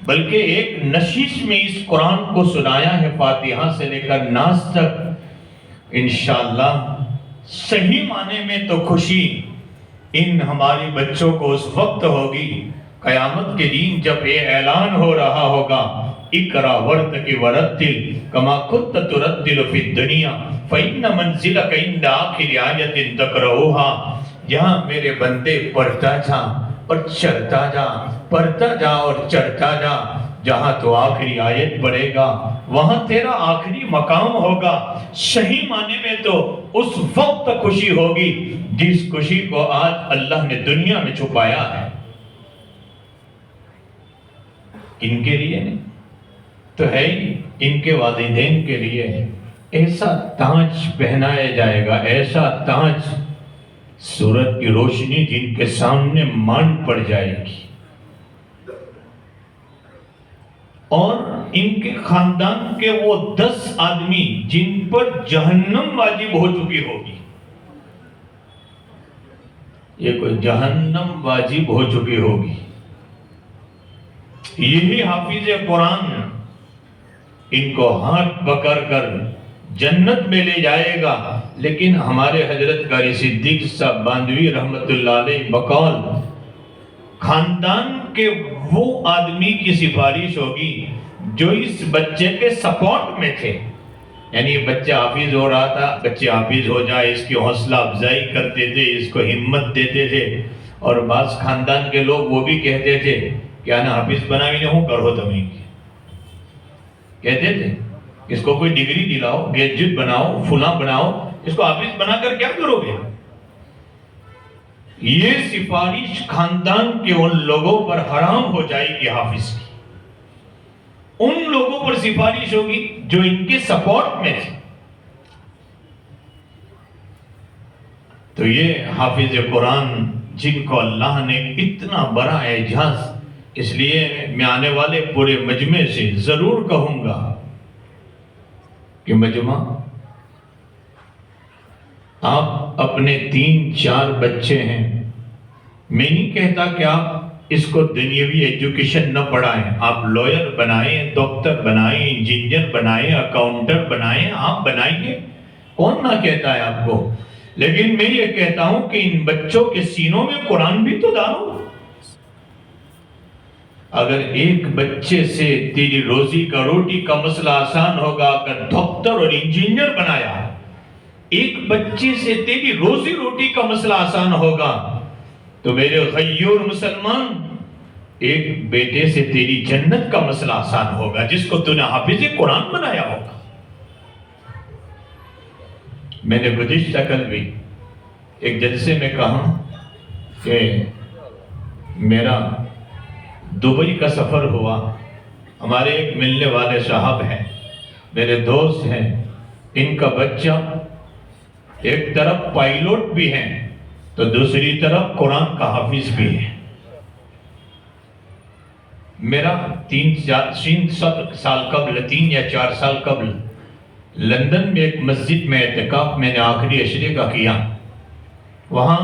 بلکہ ایک نشست میں اس قرآن کو سنایا ہے فاتحہ سے لے کر ناس تک. انشاءاللہ صحیح معنی میں تو خوشی ان ہماری بچوں کو اس وقت ہوگی قیامت کے دن جب یہ اعلان ہو رہا ہوگا اقرا ورتق ورتل کما کنت ترتل فی الدنیا فإن منزلک عند آخر آیت تقرؤها. یہاں میرے بندے پڑھتا جا اور چڑھتا جا، پڑھتا جا اور چڑھتا جا، جہاں تو آخری آیت پڑھے گا وہاں تیرا آخری مقام ہوگا. صحیح معنی میں تو اس وقت خوشی ہوگی جس خوشی کو آج اللہ نے دنیا میں چھپایا ہے. ان کے لیے نہیں تو ہے ہی، ان کے والدین کے لیے ایسا تاج پہنایا جائے گا، ایسا تاج سورج کی روشنی جن کے سامنے مان پڑ جائے گی، اور ان کے خاندان کے وہ 10 آدمی جن پر جہنم واجب ہو چکی ہوگی. یہ کوئی جہنم واجب ہو چکی ہوگی، یہی حافظ قرآن ان کو ہاتھ پکڑ کر جنت میں لے جائے گا. لیکن ہمارے حضرت قاری صدیق صاحب باندھوی رحمت اللہ علیہ بقول خاندان کے وہ آدمی کی سفارش ہوگی جو اس بچے کے سپورٹ میں تھے. یعنی بچہ حافظ ہو رہا تھا، بچے حافظ ہو جائے اس کی حوصلہ افزائی کرتے تھے، اس کو ہمت دیتے تھے. اور بعض خاندان کے لوگ وہ بھی کہتے تھے کیا نا حافظ بناوی نہ ہوں کرو تمہیں، کہتے تھے اس کو کوئی ڈگری دلاؤ، گریجویٹ بناؤ، فلاں بناؤ، اس کو حافظ بنا کر کیا کرو گے. یہ سفارش خاندان کے ان لوگوں پر حرام ہو جائے گی. حافظ کی ان لوگوں پر سفارش ہوگی جو ان کے سپورٹ میں تھے. تو یہ حافظ قرآن جن کو اللہ نے اتنا بڑا اعزاز، اس لیے میں آنے والے پورے مجمع سے ضرور کہوں گا کہ مجمع آپ اپنے 3-4 بچے ہیں، میں نہیں کہتا کہ آپ اس کو دنیاوی ایجوکیشن نہ پڑھائیں، آپ لوئر بنائیں، ڈاکٹر بنائیں، انجینئر بنائیں، اکاؤنٹر بنائیں، آپ بنائیے، کون نہ کہتا ہے آپ کو. لیکن میں یہ کہتا ہوں کہ ان بچوں کے سینوں میں قرآن بھی تو ڈالو. اگر ایک بچے سے تیری روزی کا روٹی کا مسئلہ آسان ہوگا، اگر ڈاکٹر اور انجینئر بنایا، ایک بچے سے تیری روزی روٹی کا مسئلہ آسان ہوگا، تو میرے غیور مسلمان ایک بیٹے سے تیری جنت کا مسئلہ آسان ہوگا جس کو تو نے حافظ قرآن بنایا ہوگا. میں نے گزشتہ کل بھی ایک جلسے میں کہا کہ میرا دبئی کا سفر ہوا. ہمارے ایک ملنے والے صاحب ہیں، میرے دوست ہیں، ان کا بچہ ایک طرف پائلوٹ بھی ہیں تو دوسری طرف قرآن کا حافظ بھی ہے. میرا 3 سال قبل 3 یا 4 سال قبل لندن میں ایک مسجد میں اعتکاف میں نے آخری عشرے کا کیا. وہاں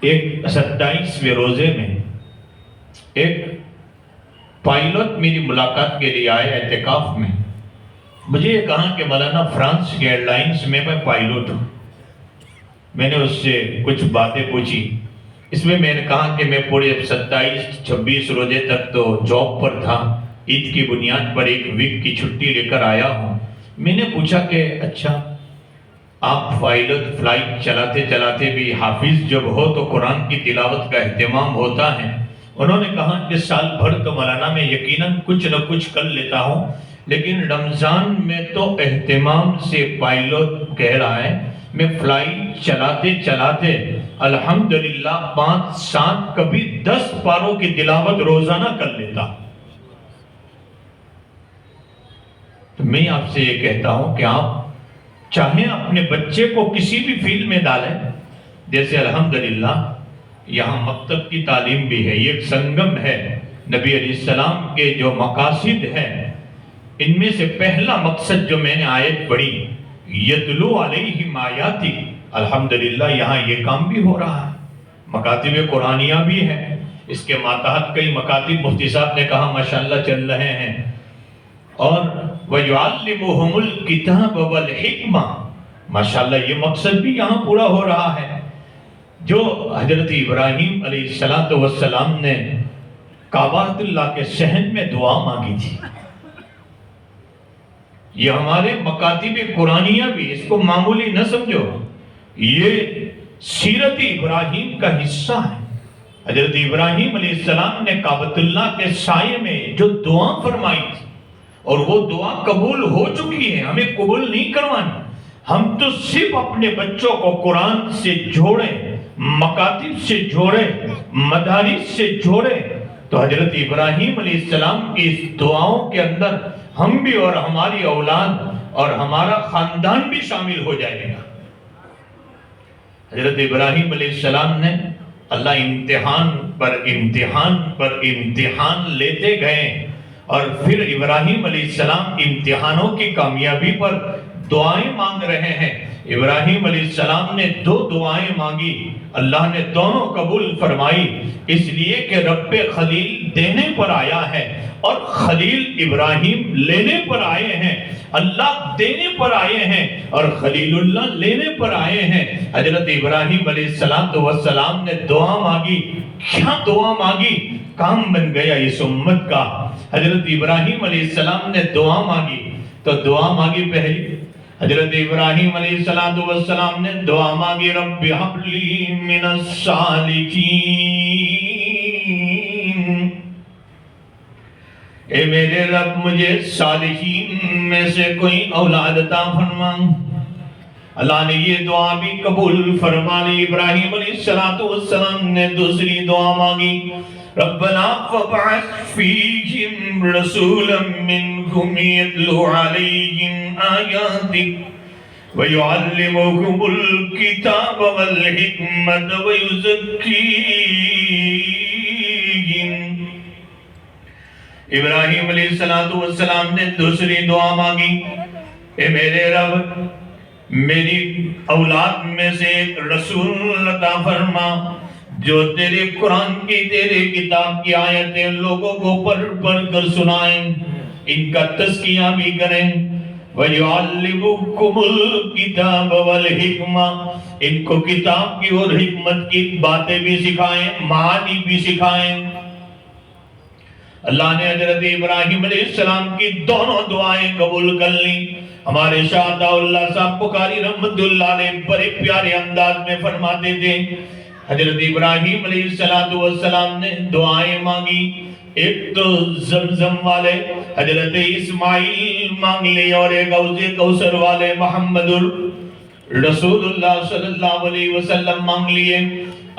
ایک 27ویں روزے میں ایک پائلوٹ میری ملاقات کے لیے آئے اعتکاف میں. مجھے یہ کہا کہ مولانا فرانس کے ایئر لائنز میں پائلوٹ ہوں. میں نے اس سے کچھ باتیں پوچھی. اس میں نے کہا کہ میں پورے 27-26 روزے تک تو جاب پر تھا، عید کی بنیاد پر ایک ویک کی چھٹی لے کر آیا ہوں. میں نے پوچھا کہ اچھا آپ پائلٹ فلائٹ چلاتے چلاتے بھی حافظ جب ہو تو قرآن کی تلاوت کا اہتمام ہوتا ہے؟ انہوں نے کہا کہ سال بھر تو مولانا میں یقیناً کچھ نہ کچھ کر لیتا ہوں، لیکن رمضان میں تو اہتمام سے پائلٹ کہہ رہا ہے میں فلائٹ چلاتے چلاتے الحمدللہ 5-7 کبھی 10 پاروں کی تلاوت روزانہ کر لیتا. تو میں آپ سے یہ کہتا ہوں کہ آپ چاہیں اپنے بچے کو کسی بھی فیلڈ میں ڈالیں. جیسے الحمدللہ یہاں مکتب کی تعلیم بھی ہے، یہ ایک سنگم ہے. نبی علیہ السلام کے جو مقاصد ہیں ان میں سے پہلا مقصد جو میں نے آیت پڑھی یتلو علیہم آیاتی، الحمدللہ یہاں یہ کام بھی ہو رہا ہے. مکاتب قرآنیہ بھی ہے، اس کے ماتحت کئی مکاتب مفتی صاحب نے کہا ماشاءاللہ چل رہے ہیں. اور وَيُعَلِّمُهُمُ الْكِتَابَ وَالْحِكْمَةَ، ماشاءاللہ یہ مقصد بھی یہاں پورا ہو رہا ہے. جو حضرت ابراہیم علیہ السلام نے کعبہ اللہ کے صحن میں دعا مانگی تھی، یہ ہمارے مکاتب قرآنیہ بھی اس کو معمولی نہ سمجھو، یہ سیرت ابراہیم کا حصہ ہے. حضرت ابراہیم علیہ السلام نے کعبۃ اللہ کے سائے میں جو دعا فرمائی تھی، اور وہ دعا قبول ہو چکی ہے، ہمیں قبول نہیں کروانی. ہم تو صرف اپنے بچوں کو قرآن سے جوڑیں، مکاتب سے جوڑیں، مدارس سے جوڑیں، تو حضرت ابراہیم علیہ السلام کی اس دعاؤں کے اندر ہم بھی اور ہماری اولاد اور ہمارا خاندان بھی شامل ہو جائے گا. حضرت ابراہیم علیہ السلام نے اللہ امتحان پر امتحان پر امتحان لیتے گئے، اور پھر ابراہیم علیہ السلام امتحانوں کی کامیابی پر دعائیں مانگ رہے ہیں. ابراہیم علیہ السلام نے 2 دعائیں مانگی، اللہ نے دونوں قبول فرمائی، اس لیے کہ رب خلیل دینے پر آیا ہے اور خلیل ابراہیم لینے پر آئے ہیں. اللہ دینے پر آئے ہیں اور خلیل اللہ لینے پر آئے ہیں. حضرت ابراہیم علیہ السلام نے دعا مانگی. کیا دعا مانگی؟ کام بن گیا اس امت کا. حضرت ابراہیم علیہ السلام نے دعا مانگی، تو دعا مانگی پہلی. حضرت ابراہیم علیہ السلام نے دعا مانگی، رب ہب لی من الصالحین، اے میرے رب مجھے صالحین میں سے کوئی اولاد عطا فرما. اللہ نے یہ دعا بھی قبول فرما لی. ابراہیم علیہ السلام نے دوسری دعا مانگی، ربنا فابعث فیہم رسولا منکم یتلو علیہم آیاتک ویعلمہم الکتاب والحکمت ویزکیہم. ابراہیم علیہ السلام نے دوسری دعا مانگی، اے میرے رب میری اولاد میں سے ایک رسول عطا فرما جو تیرے قرآن کی، تیرے کتاب کی آیتیں لوگوں کو پڑھ پڑھ کر سنائیں، ان کا تزکیہ بھی کریں. وَيُعَلِّمُكُمُ الْكِتَابَ وَالْحِكْمَةَ، ان کو کتاب کی اور حکمت کی باتیں بھی سکھائیں، معانی بھی سکھائیں. اللہ نے حضرت ابراہیم علیہ السلام کی دونوں دعائیں قبول کر لیں. ہمارے شاہ عطا اللہ صاحب بخاری رحمت اللہ علیہ بڑے پیارے انداز میں فرماتے تھے، حضرت ابراہیم علیہ السلام نے دعائیں مانگی. ایک تو زمزم والے حضرت اسماعیل مانگ لی، اور ایک حوض کوثر والے محمد رسول اللہ صلی اللہ علیہ وسلم مانگ لیے.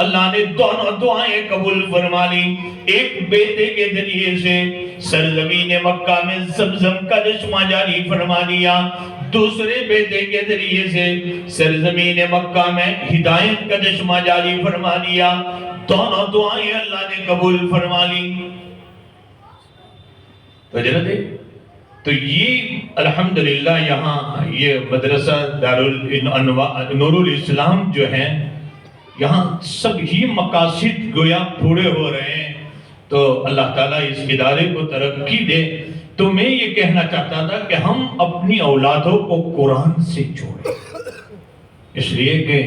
اللہ نے دونوں دعائیں قبول فرما لی. ایک بیٹے کے ذریعے سے سرزمین مکہ میں زمزم کا چشمہ جاری فرما دیا، دوسرے بیٹے کے ذریعے سے سرزمین مکہ میں ہدایت کا چشمہ جاری فرما دیا. دونوں دعائیں اللہ نے قبول فرما لی. تو یہ الحمدللہ یہاں یہ مدرسہ نور الاسلام جو ہے، یہاں سب ہی مقاصد گویا پورے ہو رہے ہیں. تو اللہ تعالیٰ اس ادارے کو ترقی دے. تو میں یہ کہنا چاہتا تھا کہ ہم اپنی اولادوں کو قرآن سے جوڑیں، اس لیے کہ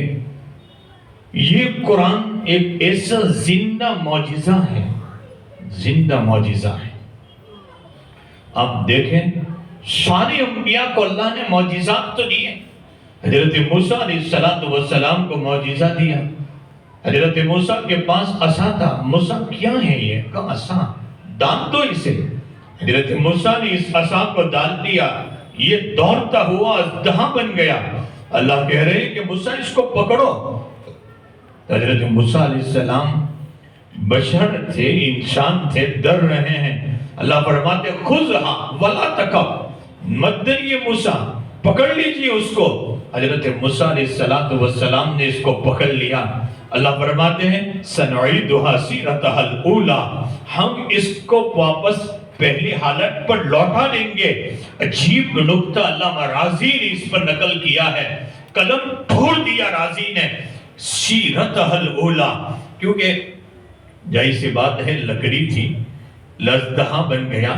یہ قرآن ایک ایسا زندہ معجزہ ہے، زندہ معجزہ ہے. آپ دیکھیں سارے انبیاء کو اللہ نے معجزات تو دیے. حضرت موسیٰ علیہ السلام کو معجزہ دیا. حضرت موسیٰ کے پاس عصا تھا. موسیٰ کیا ہے یہ؟ کہا عصا، ڈال دو اسے. حضرت موسیٰ نے اس عصا کو ڈال دیا، یہ دوڑتا ہوا اژدہا بن گیا. اللہ کہہ رہے ہیں کہ موسیٰ اس کو پکڑو. حضرت موسیٰ علیہ السلام بشر تھے، انسان تھے، ڈر رہے ہیں. اللہ فرماتے خذھا ولا تخف، مت ڈریے موسیٰ، پکڑ لیجیے اس کو. حضرت موسیٰ علیہ السلام نے اس کو پکڑ لیا. اللہ فرماتے ہیں سنعیدها سیرتها الاولی، ہم اس کو واپس پہلی حالت پر لوٹا دیں گے. عجیب نکتہ علامہ رازی نے اس پر نقل کیا ہے، قلم پھوڑ دیا رازی نے، سیرتها الاولی، کیونکہ ظاہر سی بات ہے لکڑی تھی، لزدہاں بن گیا،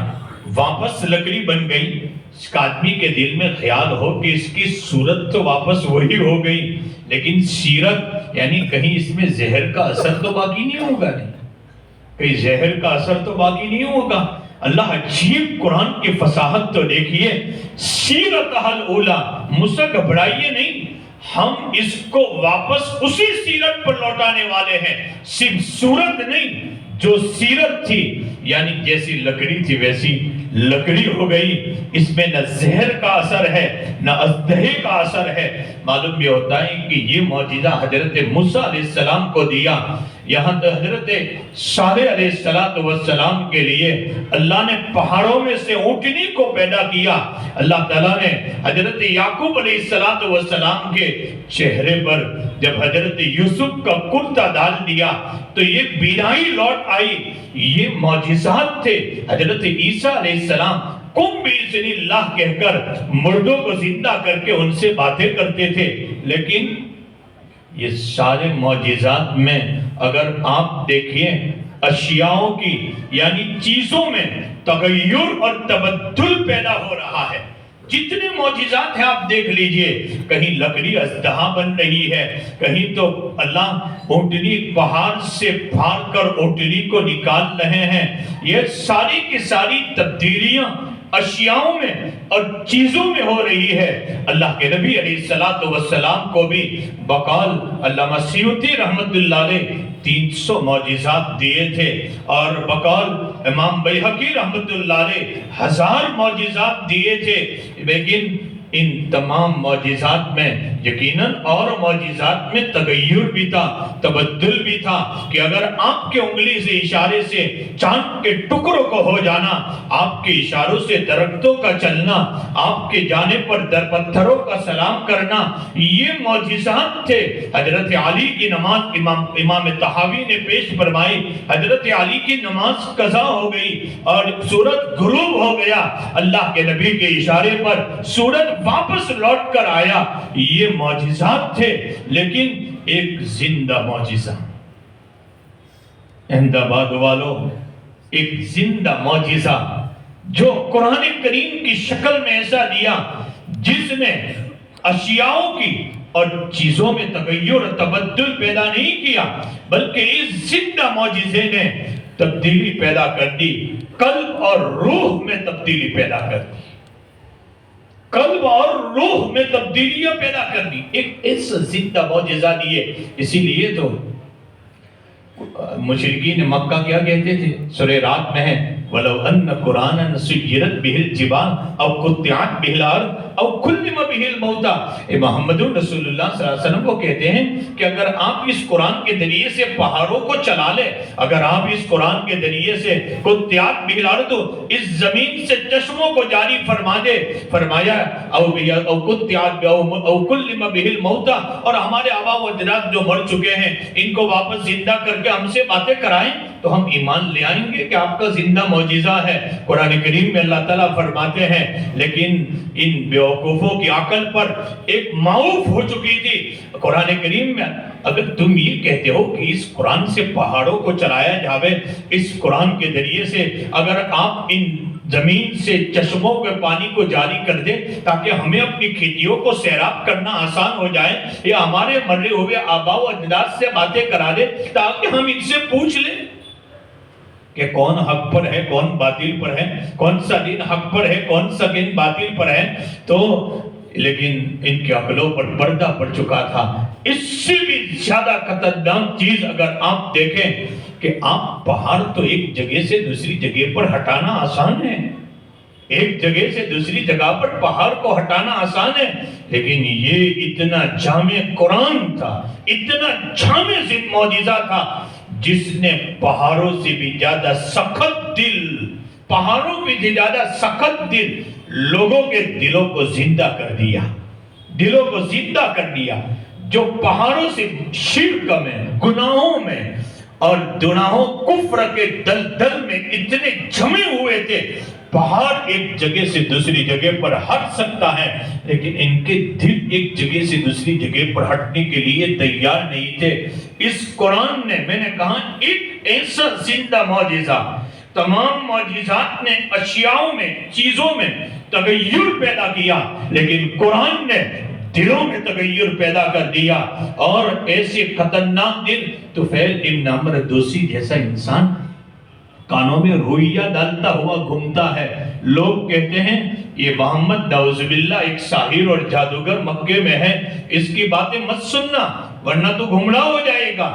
واپس لکڑی بن گئی. اس آدمی کے دل میں خیال ہو کہ اس کی صورت تو واپس وہی ہو گئی، لیکن سیرت یعنی کہیں اس میں زہر کا اثر تو باقی نہیں ہوگا، نہیں کہیں زہر کا اثر تو باقی نہیں ہوگا. اللہ عجیب قرآن کی فصاحت تو دیکھیے. سیرت الاولی، مسا گھبرائیے نہیں، ہم اس کو واپس اسی سیرت پر لوٹانے والے ہیں. صرف صورت نہیں، جو سیرت تھی یعنی جیسی لکڑی تھی ویسی لکڑی ہو گئی. اس میں نہ زہر کا اثر ہے نہ ازدہے کا اثر ہے. معلوم یہ ہوتا ہے کہ یہ معجزہ حضرت موسیٰ علیہ السلام کو دیا. یہاں تو حضرت صالح علیہ السلام کے لیے اللہ نے پہاڑوں میں سے اونٹنی کو پیدا کیا. اللہ تعالیٰ نے حضرت یعقوب علیہ السلام کے چہرے پر جب حضرت یوسف کا کرتا ڈال دیا تو یہ بینائی لوٹ آئی. یہ معجزات تھے. حضرت عیسیٰ علیہ السلام قم بِإِذْنِ اللہ کہہ کر مردوں کو زندہ کر کے ان سے باتیں کرتے تھے. لیکن یہ سارے معجزات میں اگر آپ دیکھیں اشیاؤں کی یعنی چیزوں میں تغیر اور تبدل پیدا ہو رہا ہے. جتنے معجزات ہیں آپ دیکھ لیجئے، کہیں لکڑی ازدہا بن رہی ہے، کہیں تو اللہ اونٹنی پہاڑ سے پھاڑ کر اونٹنی کو نکال رہے ہیں. یہ ساری کی ساری تبدیلیاں اشیاؤں میں اور چیزوں میں ہو رہی ہے. اللہ کے نبی علیہ السلام کو بھی بقال علامہ سیوطی رحمت اللہ علیہ 300 معجزات دیے تھے، اور بقال امام بیہقی رحمت اللہ علیہ 1000 معجزات دیے تھے. لیکن ان تمام معجزات میں یقیناً اور معجزات میں تغیر بھی تھا، تبدل بھی تھا کہ اگر آپ کے انگلی سے اشارے سے چاند کے ٹکڑوں کو ہو جانا، آپ کے اشاروں سے درختوں کا چلنا، آپ کے جانے پر در پتھروں کا سلام کرنا، یہ معجزات تھے. حضرت علی کی نماز امام طحاوی نے پیش فرمائی. حضرت علی کی نماز قضا ہو گئی اور سورج غروب ہو گیا. اللہ کے نبی کے اشارے پر سورج واپس لوٹ کر آیا. یہ معجزات تھے. لیکن ایک زندہ معجزہ، احمد آباد والوں، ایک زندہ معجزہ جو قرآن کریم کی شکل میں ایسا دیا جس نے اشیاؤں کی اور چیزوں میں تغیر اور تبدل پیدا نہیں کیا، بلکہ اس زندہ معجزے نے تبدیلی پیدا کر دی. قلب اور روح میں تبدیلی پیدا کر دی. قلب اور روح میں تبدیلیاں پیدا کر دی. ایک ایسا زندہ معجزہ دیے. اسی لیے تو مشرکین مکہ کیا کہتے تھے؟ سورہ رات میں ہے وَلَوْ أَنَّ قُرْآنًا سُيِّرَتْ بِهِ الْجِبَالُ أَوْ قُطِّعَتْ بِهِ الْأَرْضُ أَوْ كُلِّمَ بِهِ الْمَوْتَى. محمد رسول اللہ صلی اللہ علیہ وسلم کو کہتے ہیں کہ اگر آپ اس قرآن کے ذریعے سے پہاڑوں کو چلا لیں، اگر آپ اس قرآن کے ذریعے سے قُطِّعَتْ بِهِ الْأَرْضُ اس زمین سے چشموں کو جاری فرما دے، فرمایا أَوْ قُطِّعَتْ أَوْ كُلِّمَ بِهِ الْمَوْتَى، اور ہمارے آبا و اجداد جو مر چکے ہیں ان کو واپس زندہ کر کے ہم سے باتیں کرائیں تو ہم ایمان لے آئیں گے کہ آپ کا زندہ معجزہ ہے. قرآن کریم میں اللہ تعالیٰ فرماتے ہیں لیکن ان بیوقوفوں کی عقل پر ایک معوف ہو چکی تھی. قرآن کریم میں اگر تم یہ کہتے ہو کہ اس قرآن سے پہاڑوں کو چلایا جاوے، اس قرآن کے ذریعے سے اگر آپ ان زمین سے چشموں کے پانی کو جاری کر دے تاکہ ہمیں اپنی کھیتیوں کو سیراب کرنا آسان ہو جائے، یا ہمارے مرے ہوئے آبا و اجداد سے باتیں کرا دے تاکہ ہم ان سے پوچھ لیں کہ کون حق پر ہے کون باطل پر ہے، کون سا دین حق پر ہے کون سا دین باطل پر ہے، تو لیکن ان کی عقلوں پر پردہ پڑ چکا تھا. اس سے بھی زیادہ خطرناک چیز اگر آپ دیکھیں کہ آپ پہاڑ تو ایک جگہ سے دوسری جگہ پر ہٹانا آسان ہے، ایک جگہ سے دوسری جگہ پر پہاڑ کو ہٹانا آسان ہے، لیکن یہ اتنا جامع قرآن تھا، اتنا جامع معجزہ تھا جس نے پہاڑوں سے بھی زیادہ سخت دل، پہاڑوں بھی زیادہ سخت دل لوگوں کے دلوں کو زندہ کر دیا، دلوں کو زندہ کر دیا. جو پہاڑوں سے شرک میں، گناہوں میں اور گناہوں کفر کے دلدل میں اتنے جمے ہوئے تھے، پہاڑ ایک جگہ سے دوسری جگہ پر ہٹ سکتا ہے لیکن ان کے دل ایک جگہ سے دوسری جگہ پر ہٹنے کے لیے تیار نہیں تھے۔ اس قرآن نے، میں نے کہا، ایک ایسا زندہ معجزہ، تمام معجزات نے اشیاءوں میں، چیزوں میں تغیر پیدا کیا، لیکن قرآن نے دلوں میں تغیر پیدا کر دیا۔ اور ایسے خطرناک دل، طفیل ابن عمرو دوسی جیسا انسان کانوں میں روئیہ ڈالتا ہوا گھومتا ہے، لوگ کہتے ہیں یہ محمد نعوذ باللہ ایک ساحر اور جادوگر مکے میں ہے، اس کی باتیں مت سننا ورنہ تو گمراہ ہو جائے گا۔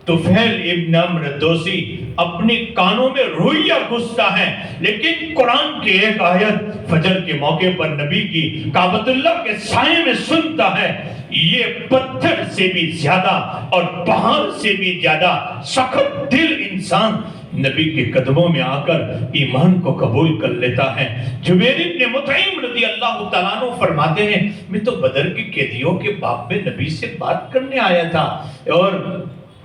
طفیل ابن عمرو دوسی اپنے کانوں میں روئیہ گھستا ہے، لیکن قرآن کی ایک آیت فجر کے موقع پر نبی کی کعبۃ اللہ کے سائے میں سنتا ہے، یہ پتھر سے بھی زیادہ اور پہاڑ سے بھی زیادہ سخت دل انسان نبی کے قدموں میں آ کر ایمان کو قبول کر لیتا ہے۔ جبیر بن مطعم رضی اللہ تعالیٰ عنہ فرماتے ہیں، میں تو بدر کے قیدیوں کے باب میں نبی سے بات کرنے آیا تھا اور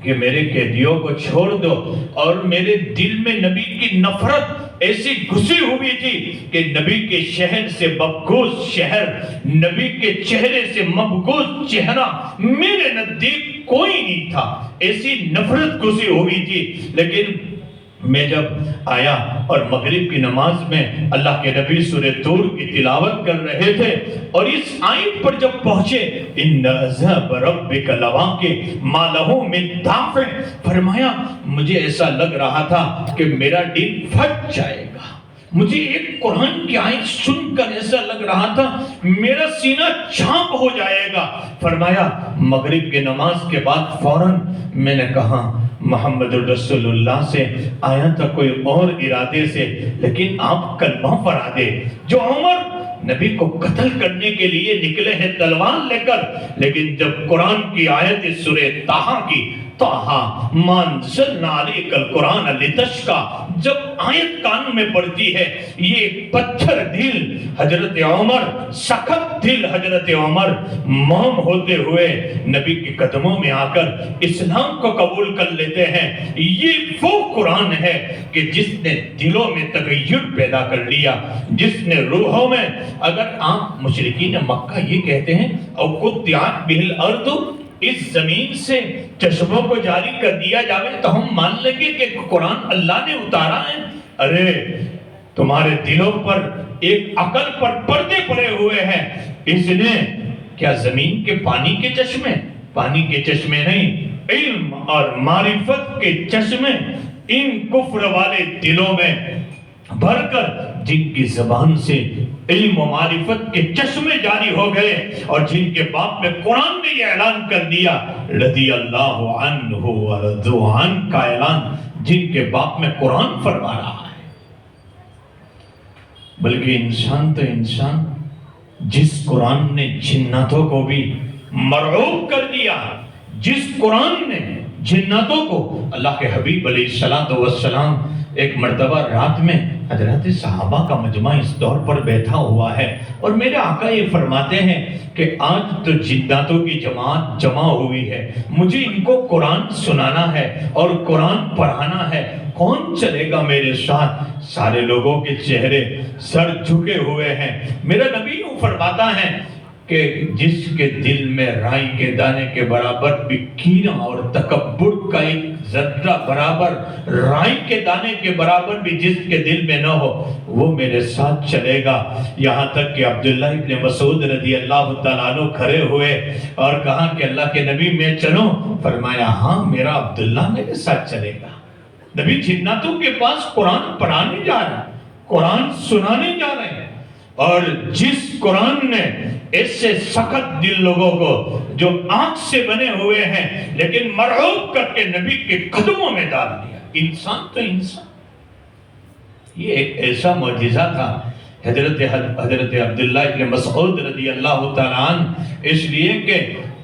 کہ میرے قیدیوں کو چھوڑ دو، اور میرے دل میں نبی کی نفرت ایسی گھسی ہوئی تھی کہ نبی کے شہر سے مبغوض شہر، نبی کے چہرے سے مبغوض چہرہ میرے نزدیک کوئی نہیں تھا، ایسی نفرت گھسی ہوئی تھی۔ لیکن میں جب آیا اور مغرب کی نماز میں اللہ کے نبی سورہ طور کی تلاوت کر رہے تھے اور اس آیت پر جب پہنچے، ان عذاب ربک لواقع ما لہ من دافع، فرمایا مجھے ایسا لگ رہا تھا کہ میرا دل پھٹ جائے گا، مجھے ایک قرآن کی آیت سن کر ایسا لگ رہا تھا میرا سینہ چانپ ہو جائے گا۔ فرمایا مغرب کی نماز کے بعد فوراً میں نے کہا محمد رسول اللہ سے آیا تھا کوئی اور ارادے سے، لیکن آپ کلمہ پڑھا دے۔ جو عمر نبی کو قتل کرنے کے لیے نکلے ہیں تلوار لے کر، لیکن جب قرآن کی آیت سورہ طٰہٰ کی طٰہٰ ما انزلنا علیک القرآن لتشقیٰ جب آیت کان میں پڑتی ہے، یہ پتھر دل حضرت عمر، سخت دل حضرت عمر موم ہوتے ہوئے نبی کے قدموں میں آ کر اسلام کو قبول کر لیتے ہیں۔ یہ وہ قرآن ہے کہ جس نے دلوں میں تغیر پیدا کر لیا، جس نے روحوں میں، اگر آپ مشرکین مکہ یہ کہتے ہیں او قطعت بہ الارض، اس زمین سے چشموں کو جاری کر دیا جاوے تو ہم مان لیں گے کہ قرآن اللہ نے اتارا ہے۔ ارے تمہارے دلوں پر ایک عقل پر پردے پڑے ہوئے ہیں، اس نے کیا زمین کے پانی کے چشمے، پانی کے چشمے نہیں، علم اور معرفت کے چشمے ان کفر والے دلوں میں بھر کر، جن کی زبان سے علم و معرفت کے چشمے جاری ہو گئے اور جن کے باپ میں قرآن نے یہ اعلان کر دیا رضی اللہ عنہ ورضوا عنہ کا اعلان، جن کے باپ میں قرآن فرما رہا ہے۔ بلکہ انسان تو انسان، جس قرآن نے جناتوں کو بھی مرعوب کر دیا، جس قرآن نے جناتوں کو، اللہ کے حبیب علیہ السلام ایک مرتبہ رات میں حضرات صحابہ کا مجمع اس دور پر بیٹھا ہوا ہے اور میرے آقا یہ فرماتے ہیں کہ آج تو جناتوں کی جماعت جمع ہوئی ہے، مجھے ان کو قرآن سنانا ہے اور قرآن پڑھانا ہے، کون چلے گا میرے ساتھ؟ سارے لوگوں کے چہرے سر جھکے ہوئے ہیں۔ میرا نبی یوں فرماتا ہے کہ جس کے دل میں رائی کے دانے کے برابر بھی کینہ اور تکبر کا ایک ذرہ برابر، رائی کے دانے کے برابر بھی جس کے دل میں نہ ہو، وہ میرے ساتھ چلے گا۔ یہاں تک کہ عبداللہ ابن مسعود رضی اللہ تعالیٰ عنہ کھڑے ہوئے اور کہا کہ اللہ کے نبی میں چلوں؟ فرمایا ہاں میرا عبداللہ میرے ساتھ چلے گا۔ نبی جناتوں کے پاس قرآن پڑھانے جا رہے ہیں، قرآن سنانے جا رہے ہیں، اور جس قرآن نے ایسے سخت دل لوگوں کو جو آنکھ سے بنے ہوئے ہیں لیکن مرعوب کر کے نبی کے قدموں میں ڈال دیا، انسان تو انسان، یہ ایک ایسا معجزہ تھا حضرت عبداللہ ابن مسعود رضی اللہ تعالیٰ عنہ، اس لیے کہ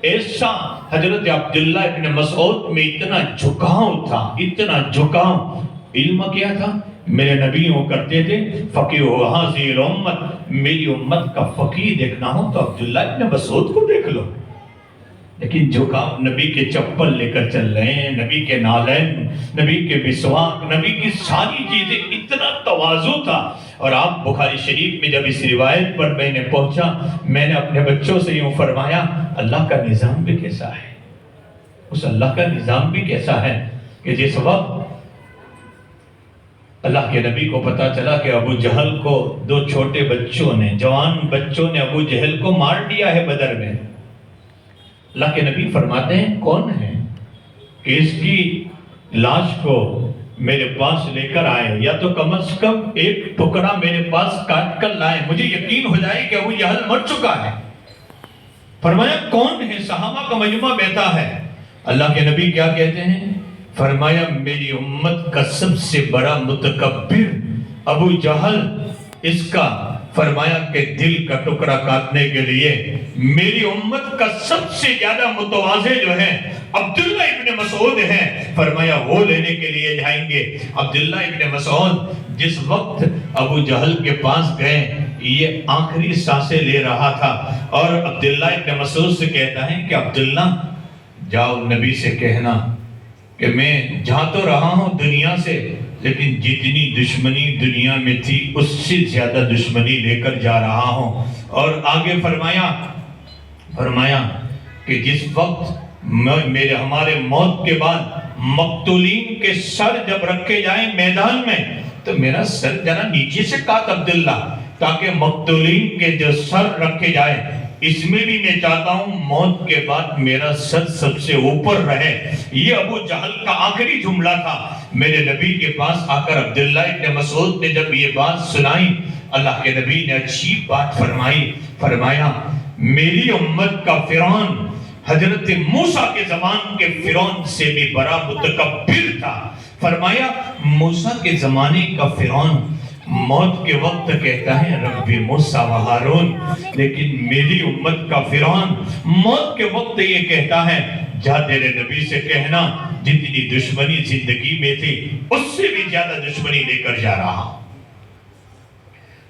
ایسا حضرت عبداللہ ابن مسعود میں اتنا جھکاؤ تھا، اتنا جھکاؤ۔ علم کیا تھا؟ میرے نبی ہوں کرتے تھے فقیہ حاضر امت، میری امت کا فقیہ دیکھنا ہو تو عبداللہ ابن مسعود کو دیکھ لو۔ لیکن جو کام نبی کے چپل لے کر چل رہے ہیں، نبی کے نالین، نبی کے مسواک، نبی کی ساری چیزیں، اتنا تواضع تھا۔ اور آپ بخاری شریف میں جب اس روایت پر میں نے پہنچا، میں نے اپنے بچوں سے یوں فرمایا، اللہ کا نظام بھی کیسا ہے، اس اللہ کا نظام بھی کیسا ہے کہ جس وقت اللہ کے نبی کو پتا چلا کہ ابو جہل کو دو چھوٹے بچوں نے، جوان بچوں نے ابو جہل کو مار دیا ہے بدر میں، اللہ کے نبی فرماتے ہیں کون ہے کہ اس کی لاش کو میرے پاس لے کر آئے، یا تو کم از کم ایک ٹکڑا میرے پاس کاٹ کر لائے، مجھے یقین ہو جائے کہ ابو جہل مر چکا ہے۔ فرمایا کون ہے؟ صحابہ کا مجمع بیٹھا ہے۔ اللہ کے نبی کیا کہتے ہیں؟ فرمایا میری امت کا سب سے بڑا متکبر ابو جہل، اس کا فرمایا کہ دل کا ٹکڑا کاٹنے کے لیے میری امت کا سب سے زیادہ متواضع جو ہے عبداللہ ابن مسعود ہے، فرمایا وہ لینے کے لیے جائیں گے۔ عبداللہ ابن مسعود جس وقت ابو جہل کے پاس گئے، یہ آخری سانسیں لے رہا تھا، اور عبداللہ ابن مسعود سے کہتا ہے کہ عبداللہ جاؤ نبی سے کہنا کہ میں جا تو رہا ہوں دنیا سے، لیکن جتنی دشمنی دنیا میں تھی اس سے زیادہ دشمنی لے کر جا رہا ہوں۔ اور آگے فرمایا کہ جس وقت ہمارے موت کے بعد مقتولین کے سر جب رکھے جائیں میدان میں، تو میرا سر ذرا نیچے سے کاٹ عبداللہ، تاکہ مقتولین کے جو سر رکھے جائیں، اس میں بھی میں چاہتا ہوں موت کے بعد میرا سر سب سے اوپر رہے۔ یہ ابو جہل کا آخری جملہ تھا۔ میرے نبی کے پاس آ کر عبداللہ ابن مسعود نے جب یہ بات سنائی، اللہ کے نبی نے اچھی بات فرمائی، فرمایا میری امت کا فرعون حضرت موسیٰ کے زمان کے فرعون سے بھی بڑا متکبر تھا۔ فرمایا موسیٰ کے زمانے کا فرعون موت کے وقت کہتا ہے رب موسیٰ و ہارون، لیکن میری امت کا فرعون موت کے وقت یہ کہتا ہے جا تیرے نبی سے کہنا جتنی دشمنی زندگی میں تھی اس سے بھی زیادہ دشمنی لے کر جا رہا ہوں۔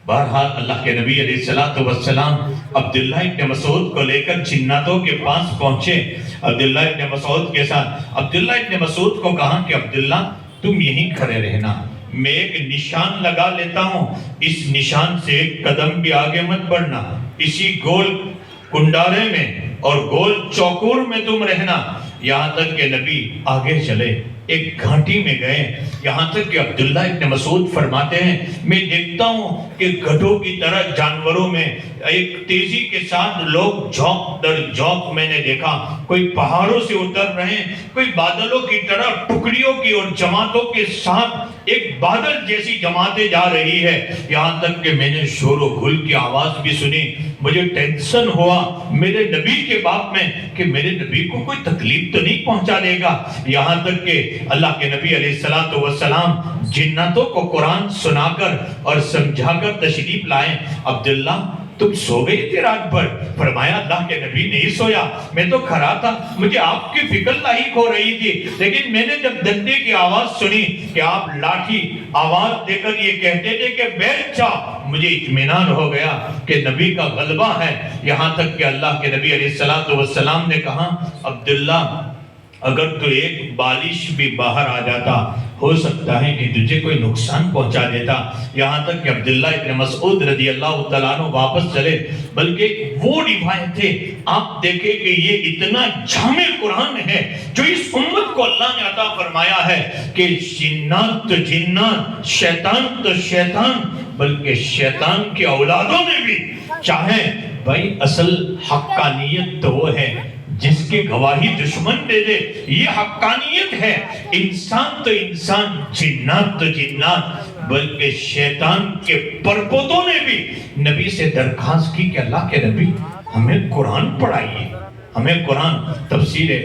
بہرحال اللہ کے نبی علیہ السلام عبداللہ ابن مسعود کو لے کر جناتوں کے پاس پہنچے، عبداللہ ابن مسعود کے ساتھ۔ عبداللہ ابن مسعود کو کہا کہ عبداللہ تم یہیں کھڑے رہنا، میں ایک نشان لگا لیتا ہوں، اس نشان سے ایک قدم بھی آگے مت بڑھنا، اسی گول کنڈارے میں اور گول چوکور میں تم رہنا۔ یہاں تک کہ نبی آگے چلے، ایک گھاٹی میں گئے، یہاں تک کہ عبداللہ ابن مسعود فرماتے ہیں میں دیکھتا ہوں کہ گدھوں کی طرح جانوروں میں ایک تیزی کے ساتھ لوگ جھوک در جھوک میں نے دیکھا، کوئی پہاڑوں سے اتر رہے ہیں، کوئی بادلوں کی طرح ٹکڑیوں کی اور جماعتوں کے ساتھ ایک بادل جیسی جماعتیں جا رہی ہے۔ یہاں تک کہ میں نے شور و غل کی آواز بھی سنی، مجھے ٹینشن ہوا میرے نبی کے باب میں کہ میرے نبی کو کوئی تکلیف تو نہیں پہنچا دے گا۔ یہاں تک کہ اللہ کے نبی علیہ السلام جناتوں کو قرآن سنا کر اور سمجھا کر تشریف لائے۔ عبداللہ تم سو گئی تھی رات بھر؟ فرمایا اللہ کے نبی نہیں سویا، میں تو کھڑا تھا، مجھے آپ کی فکر لاحق ہو رہی تھی، لیکن میں نے جب ڈنڈے کی آواز سنی کہ آپ لاٹھی آواز دے کر یہ کہتے تھے کہ بیٹھ جا، مجھے اطمینان ہو گیا کہ نبی کا غلبہ ہے۔ یہاں تک کہ اللہ کے نبی علیہ السلام نے کہا عبداللہ اگر تو ایک بالش بھی باہر آ جاتا ہو سکتا ہے کہ تجھے کوئی نقصان پہنچا دیتا۔ یہاں تک کہ عبداللہ ابن مسعود رضی اللہ تعالیٰ عنہ واپس چلے، بلکہ وہ روایتیں آپ دیکھیں کہ یہ اتنا جامع قرآن ہے جو اس امت کو اللہ نے عطا فرمایا ہے کہ جنات تو جنات، شیطان تو شیطان، بلکہ شیطان کی اولادوں میں بھی چاہیں بھائی اصل حقانیت تو وہ ہے جس کی گواہی دشمن دے دے، یہ حقانیت ہے۔ انسان تو انسان، جنات تو جنات، بلکہ شیطان کے پرپوتوں نے بھی نبی سے درخواست کی کہ اللہ کے نبی ہمیں قرآن پڑھائیے، ہمیں قرآن۔ تفسیر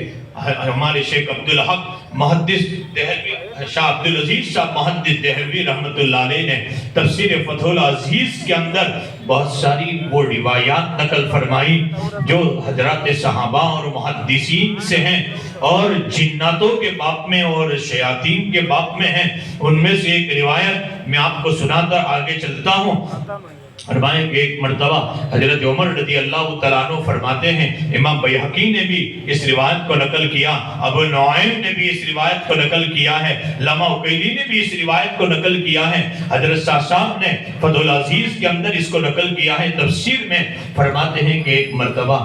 ہمارے شیخ عبدالحق محدث دہلوی، شاہ عبدالعزیز صاحب محدث دہلوی رحمت اللہ علیہ نے تفسیر فتح العزیز کے اندر بہت ساری وہ روایات نقل فرمائی جو حضرات صحابہ اور محدثین سے ہیں اور جناتوں کے باب میں اور شیاطین کے باب میں ہیں۔ ان میں سے ایک روایت میں آپ کو سنا کر آگے چلتا ہوں۔ فرمائیں کہ ایک مرتبہ حضرت عمر رضی اللہ تعالیٰ عنہ فرماتے ہیں، امام بیہقی نے بھی اس روایت کو نقل کیا، ابو نعیم نے بھی اس روایت کو نقل کیا ہے، علامہ عقیلی نے بھی اس روایت کو نقل کیا ہے، حضرت صاحب نے فتح العزیز کے اندر اس کو نقل کیا ہے، تفسیر میں فرماتے ہیں کہ ایک مرتبہ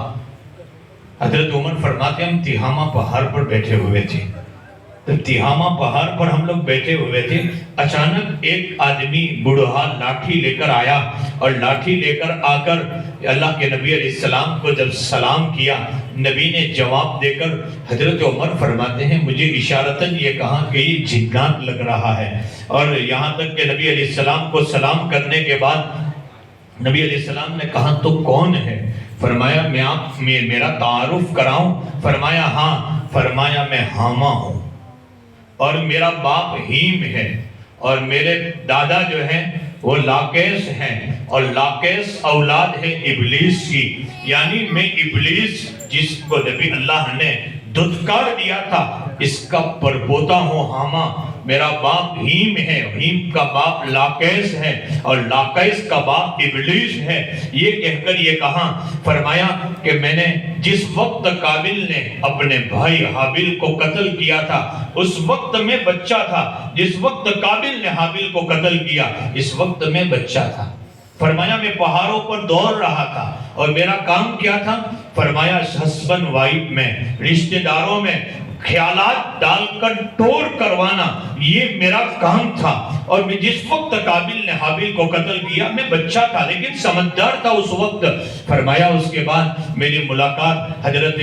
حضرت عمر فرماتے ہیں ہم تہامہ پہاڑ پر بیٹھے ہوئے تھے، تہامہ پہاڑ پر ہم لوگ بیٹھے ہوئے تھے، اچانک ایک آدمی بوڑھا لاٹھی لے کر آیا، اور لاٹھی لے کر آ کر اللہ کے نبی علیہ السلام کو جب سلام کیا، نبی نے جواب دے کر حضرت عمر فرماتے ہیں مجھے اشارتاً یہ کہا کہ یہ جنات لگ رہا ہے، اور یہاں تک کہ نبی علیہ السلام کو سلام کرنے کے بعد نبی علیہ السلام نے کہا تو کون ہے؟ فرمایا میں میرا تعارف کراؤں؟ فرمایا ہاں، فرمایا میں حامہ ہوں، اور میرا باپ ہیم ہے، اور میرے دادا جو ہیں وہ لاقیس ہیں، اور لاقیس اولاد ہے ابلیس کی، یعنی میں ابلیس جس کو نبی اللہ نے دھتکار دیا تھا اس کا پرپوتا ہوں حامہ، میرا باپ ہیم ہے، ہیم کا باپ لاقیس ہے، اور لاقیس کا باپ ابلیس ہے، یہ کہہ کر یہ کہا، فرمایا کہ میں نے جس وقت قابل نے اپنے بھائی حابیل کو قتل کیا تھا اس وقت میں بچہ تھا، جس وقت قابل نے حابیل کو قتل کیا اس وقت میں بچہ تھا، فرمایا میں پہاڑوں پر دوڑ رہا تھا، اور میرا کام کیا تھا؟ فرمایا ہسبینڈ وائف میں، رشتہ داروں میں خیالات ڈال کر ٹور کروانا، یہ میرا کام تھا، اور میں جس وقت قابل نے حابیل کو قتل کیا میں بچہ تھا لیکن سمجھدار تھا اس وقت۔ فرمایا اس کے بعد میری ملاقات حضرت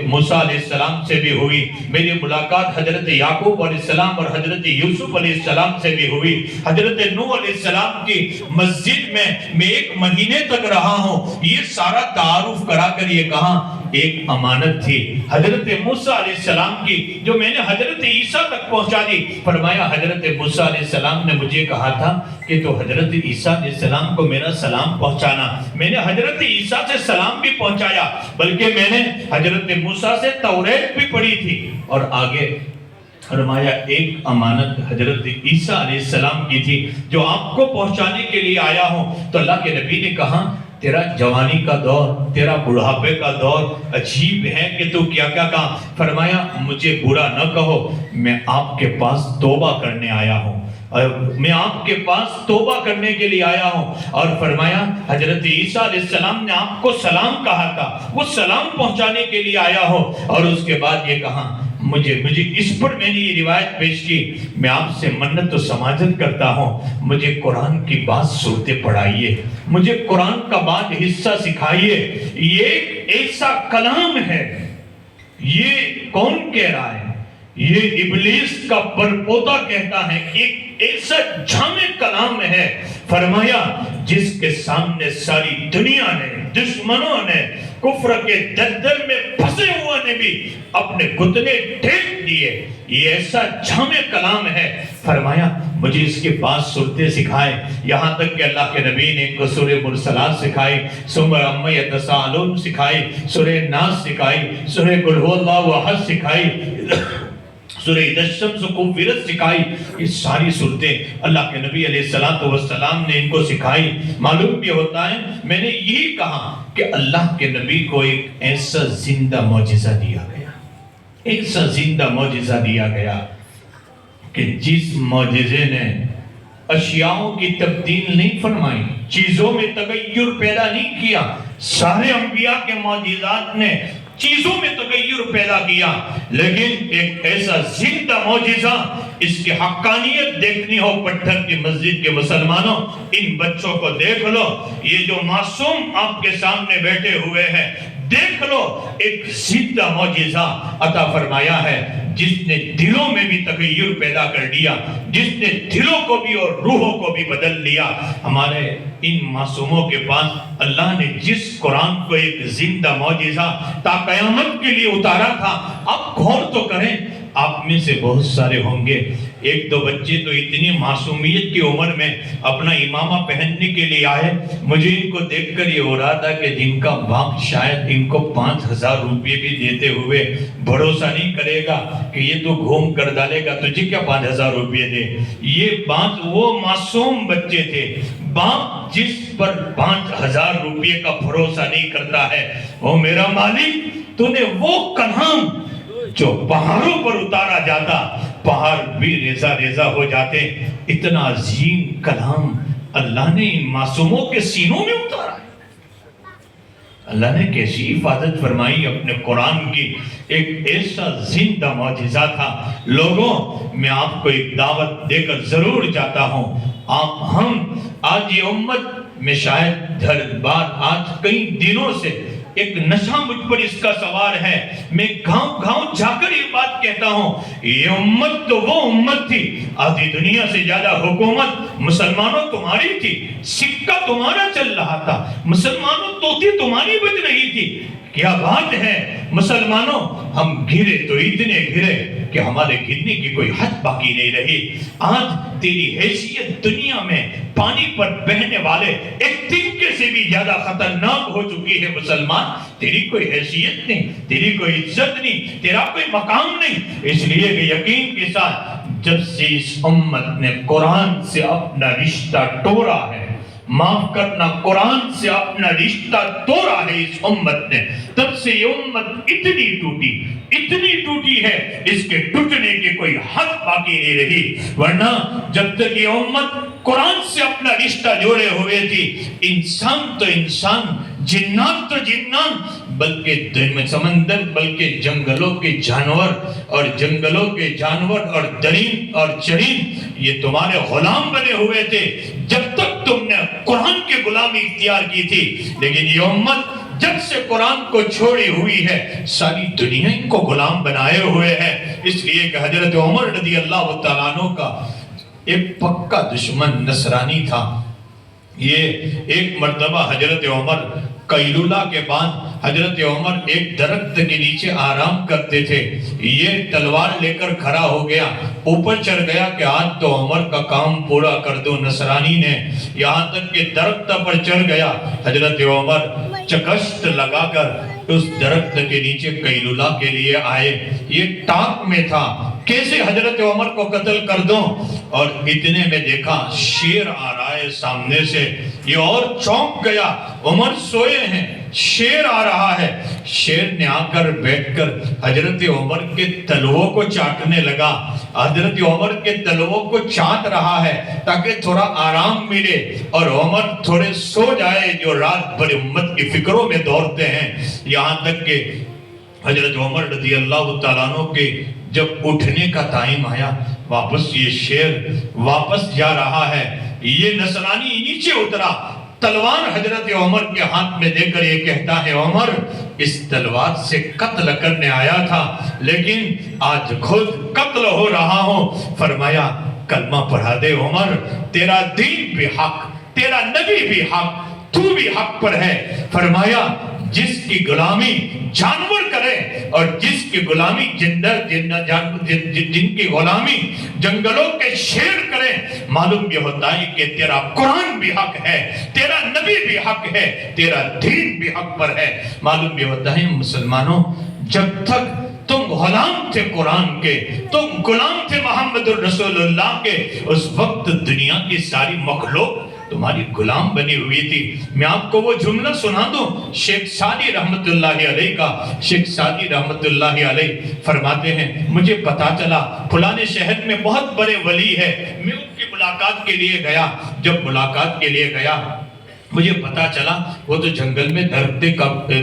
موسیٰ علیہ السلام سے بھی ہوئی، میری ملاقات حضرت یعقوب علیہ السلام اور حضرت یوسف علیہ السلام سے بھی ہوئی، حضرت نوح علیہ السلام کی مسجد میں 1 مہینے تک رہا ہوں، یہ سارا تعارف کرا کر یہ کہا ایک امانت تھی حضرت موسیٰ علیہ السلام کی جو میں نے حضرت عیسیٰ تک پہنچا دی۔ فرمایا حضرت موسیٰ علیہ السلام نے مجھے کہا تھا کہ تو حضرت عیسیٰ علیہ السلام کو میرا سلام پہنچانا، میں نے حضرت عیسیٰ سے سلام بھی پہنچایا، بلکہ میں نے حضرت موسیٰ سے توریت بھی پڑھی تھی، اور آگے فرمایا ایک امانت حضرت عیسیٰ علیہ السلام کی تھی جو آپ کو پہنچانے کے لیے آیا ہوں۔ تو اللہ کے نبی نے کہا تیرا جوانی کا دور، تیرا بڑھاپے کا دور عجیب ہے کہ تو کیا کیا کہا؟ فرمایا مجھے برا نہ کہو، میں آپ کے پاس توبہ کرنے آیا ہوں، میں آپ کے پاس توبہ کرنے کے لیے آیا ہوں۔ اور فرمایا حضرت عیسیٰ علیہ السلام نے آپ کو سلام کہا تھا، وہ سلام پہنچانے کے لیے آیا ہوں۔ اور اس کے بعد یہ کہا مجھے اس پر میں نے یہ روایت پیش کی، میں آپ سے منت و سماجت کرتا ہوں، مجھے قرآن کی بات صورتیں پڑھائیے، مجھے قرآن کا بات حصہ سکھائیے، یہ ایک ایسا کلام ہے، یہ کون کہہ رہا ہے؟ یہ ابلیس کا پرپوتا کہتا ہے، ایک ایسا جامع کلام ہے۔ فرمایا جس کے سامنے ساری دنیا نے، دشمنوں نے، کفر کے دلدل میں پھنسے ہوئے نے بھی اپنے گھٹنے ٹیک دیے، یہ ایسا جامع کلام ہے۔ فرمایا مجھے اس کے بعد صورتیں سکھائے، یہاں تک کہ اللہ کے نبی نے ان کو سورہ مرسلات سکھائی، سورہ عما یتساءلون سکھائی، سورہ ناس سکھائی، سورہ قل هو اللہ احد سکھائی، سورہ اذا الشمس کورت سکھائی۔ یہ ساری صورتیں اللہ کے نبی علیہ السلام نے ان کو سکھائی۔ معلوم بھی ہوتا ہے میں نے یہی کہا کہ اللہ کے نبی کو ایک ایسا زندہ معجزہ دیا گیا، ایسا زندہ معجزہ دیا گیا کہ جس معجزے نے اشیاءوں کی تبدیل نہیں فرمائی، چیزوں میں تغیر پیدا نہیں کیا، سارے انبیاء کے معجزات نے چیزوں میں تغیر پیدا کیا، لیکن ایک ایسا زندہ معجزہ، اس کی حقانیت دیکھنی ہو پتھر کی مسجد کے مسلمانوں، ان بچوں کو دیکھ لو، یہ جو معصوم آپ کے سامنے بیٹھے ہوئے ہیں، دیکھ لو ایک زندہ معجزہ عطا فرمایا ہے، جس نے دلوں میں بھی تغیر پیدا کر دیا، جس نے دلوں کو بھی اور روحوں کو بھی بدل لیا۔ ہمارے ان معصوموں کے پاس اللہ نے جس قرآن کو ایک زندہ معجزہ تا قیامت کے لیے اتارا تھا، آپ غور تو کریں، آپ میں سے بہت سارے ہوں گے ایک دو بچے تو اتنی معصومیت کی عمر میں اپنا امامہ پہننے کے لیے آئے، مجھے ان کو دیکھ کر یہ ہو رہا تھا کہ جن کا باپ شاید ان کو 5,000 روپے بھی دیتے ہوئے بھروسہ نہیں کرے گا کہ یہ تو گھوم کر ڈالے گا، تجھے کیا 5,000 روپے دے۔ یہ بات وہ معصوم بچے تھے۔ باپ جس پر 5,000 روپے کا بھروسہ نہیں کرتا ہے، وہ میرا مالک تو نے وہ کلام جو پہاڑوں پر اتارا جاتا، پہاڑ بھی ریزہ ریزہ ہو جاتے، اتنا عظیم کلام اللہ نے ان معصوموں کے سینوں میں اتارا ہے۔ اللہ نے کیسی حفاظت فرمائی اپنے قرآن کی، ایک ایسا زندہ معجزہ تھا۔ لوگوں، میں آپ کو ایک دعوت دے کر ضرور جاتا ہوں، ہم آج یہ امت میں شاید دربار آج کئی دنوں سے ایک نشہ مجھ پر اس کا سوار ہے، میں گاؤں گاؤں جا کر یہ بات کہتا ہوں، یہ امت تو وہ امت تھی، آدھی دنیا سے زیادہ حکومت مسلمانوں تمہاری تھی، سکہ تمہارا چل رہا تھا، مسلمانوں توتی تمہاری بج رہی تھی۔ کیا بات ہے مسلمانوں، ہم گرے تو اتنے گرے کہ ہمارے گرنے کی کوئی حد باقی نہیں رہی۔ آج تیری حیثیت دنیا میں پانی پر بہنے والے ایک تنکے سے بھی زیادہ خطرناک ہو چکی ہے۔ مسلمان، تیری کوئی حیثیت نہیں، تیری کوئی عزت نہیں، تیرا کوئی مقام نہیں، اس لیے کہ یقین کے ساتھ جب سے اس امت نے قرآن سے اپنا رشتہ توڑا ہے، معاف کرنا، قرآن سے اپنا رشتہ توڑا ہے اس امت نے، تب سے یہ امت اتنی ٹوٹی ہے، اس کے ٹوٹنے کی کوئی حد باقی نہیں رہی۔ ورنہ جب تک یہ امت قرآن سے اپنا رشتہ جوڑے ہوئے تھی، انسان تو انسان، جنات تو جنات، بلکہ سمندر، بلکہ جنگلوں کے جانور اور درند اور چرند یہ تمہارے غلام بنے ہوئے تھے جب تک تم نے قرآن کی غلامی اختیار کی تھی۔ لیکن یہ امت جب سے قرآن کو چھوڑی ہوئی ہے، ساری دنیا ان کو غلام بنائے ہوئے ہے۔ اس لیے کہ حضرت عمر رضی اللہ تعالیٰ عنہ کا ایک پکا دشمن نصرانی تھا۔ یہ ایک مرتبہ حضرت عمر قیلولہ کے بعد حضرت عمر ایک درخت کے نیچے آرام کرتے تھے، یہ تلوار لے کر کھڑا ہو گیا، اوپر چڑھ گیا کہ آج تو عمر کا کام پورا کر دو نصرانی نے، یہاں تک کہ درخت پر چڑھ گیا۔ حضرت عمر چکشت لگا کر اس درخت کے نیچے قیلولہ کے لیے آئے، یہ ٹاک میں تھا کیسے حضرت عمر کو قتل کر دوں، اور اتنے میں دیکھا شیر آ رہا ہے سامنے سے، یہ اور چونک گیا، عمر سوئے ہیں، شیر آ رہا ہے، شیر نے آ کر بیٹھ کر حضرت عمر کے تلووں کو چاٹنے لگا، حضرت عمر کے تلووں کو چاٹ رہا ہے تاکہ تھوڑا آرام ملے اور عمر تھوڑے سو جائے جو رات بھر امت کی فکروں میں دوڑتے ہیں۔ یہاں تک کہ حضرت عمر رضی اللہ تعالیٰ عنہ کے جب اٹھنے کا ٹائم آیا، واپس یہ شیر واپس جا رہا ہے، یہ نصرانی نیچے اترا، تلوار حضرت عمر کے ہاتھ میں دے کر یہ کہتا ہے، عمر اس تلوار سے قتل کرنے آیا تھا لیکن آج خود قتل ہو رہا ہوں۔ فرمایا کلمہ پڑھا دے عمر، تیرا دین بھی حق، تیرا نبی بھی حق، تو بھی حق پر ہے۔ فرمایا جس کی غلامی جانور کرے اور جس کی غلامی جن کی غلامی جنگلوں کے شیر کرے، معلوم یہ ہوتا ہے کہ تیرا قرآن بھی حق ہے، تیرا نبی بھی حق ہے، تیرا دین بھی حق پر ہے۔ معلوم یہ ہوتا ہے مسلمانوں، جب تک تم غلام تھے قرآن کے، تم غلام تھے محمد الرسول اللہ کے، اس وقت دنیا کی ساری مخلوق تمہاری غلام بنی ہوئی تھی۔ میں آپ کو وہ جملہ سنا دوں شیخ سعدی رحمت اللہ علیہ کا۔ شیخ سعدی رحمت اللہ علیہ فرماتے ہیں، مجھے پتا چلا فلانے شہر میں بہت بڑے ولی ہے، میں ان کی ملاقات کے لیے گیا۔ جب ملاقات کے لیے گیا مجھے پتا چلا وہ تو جنگل میں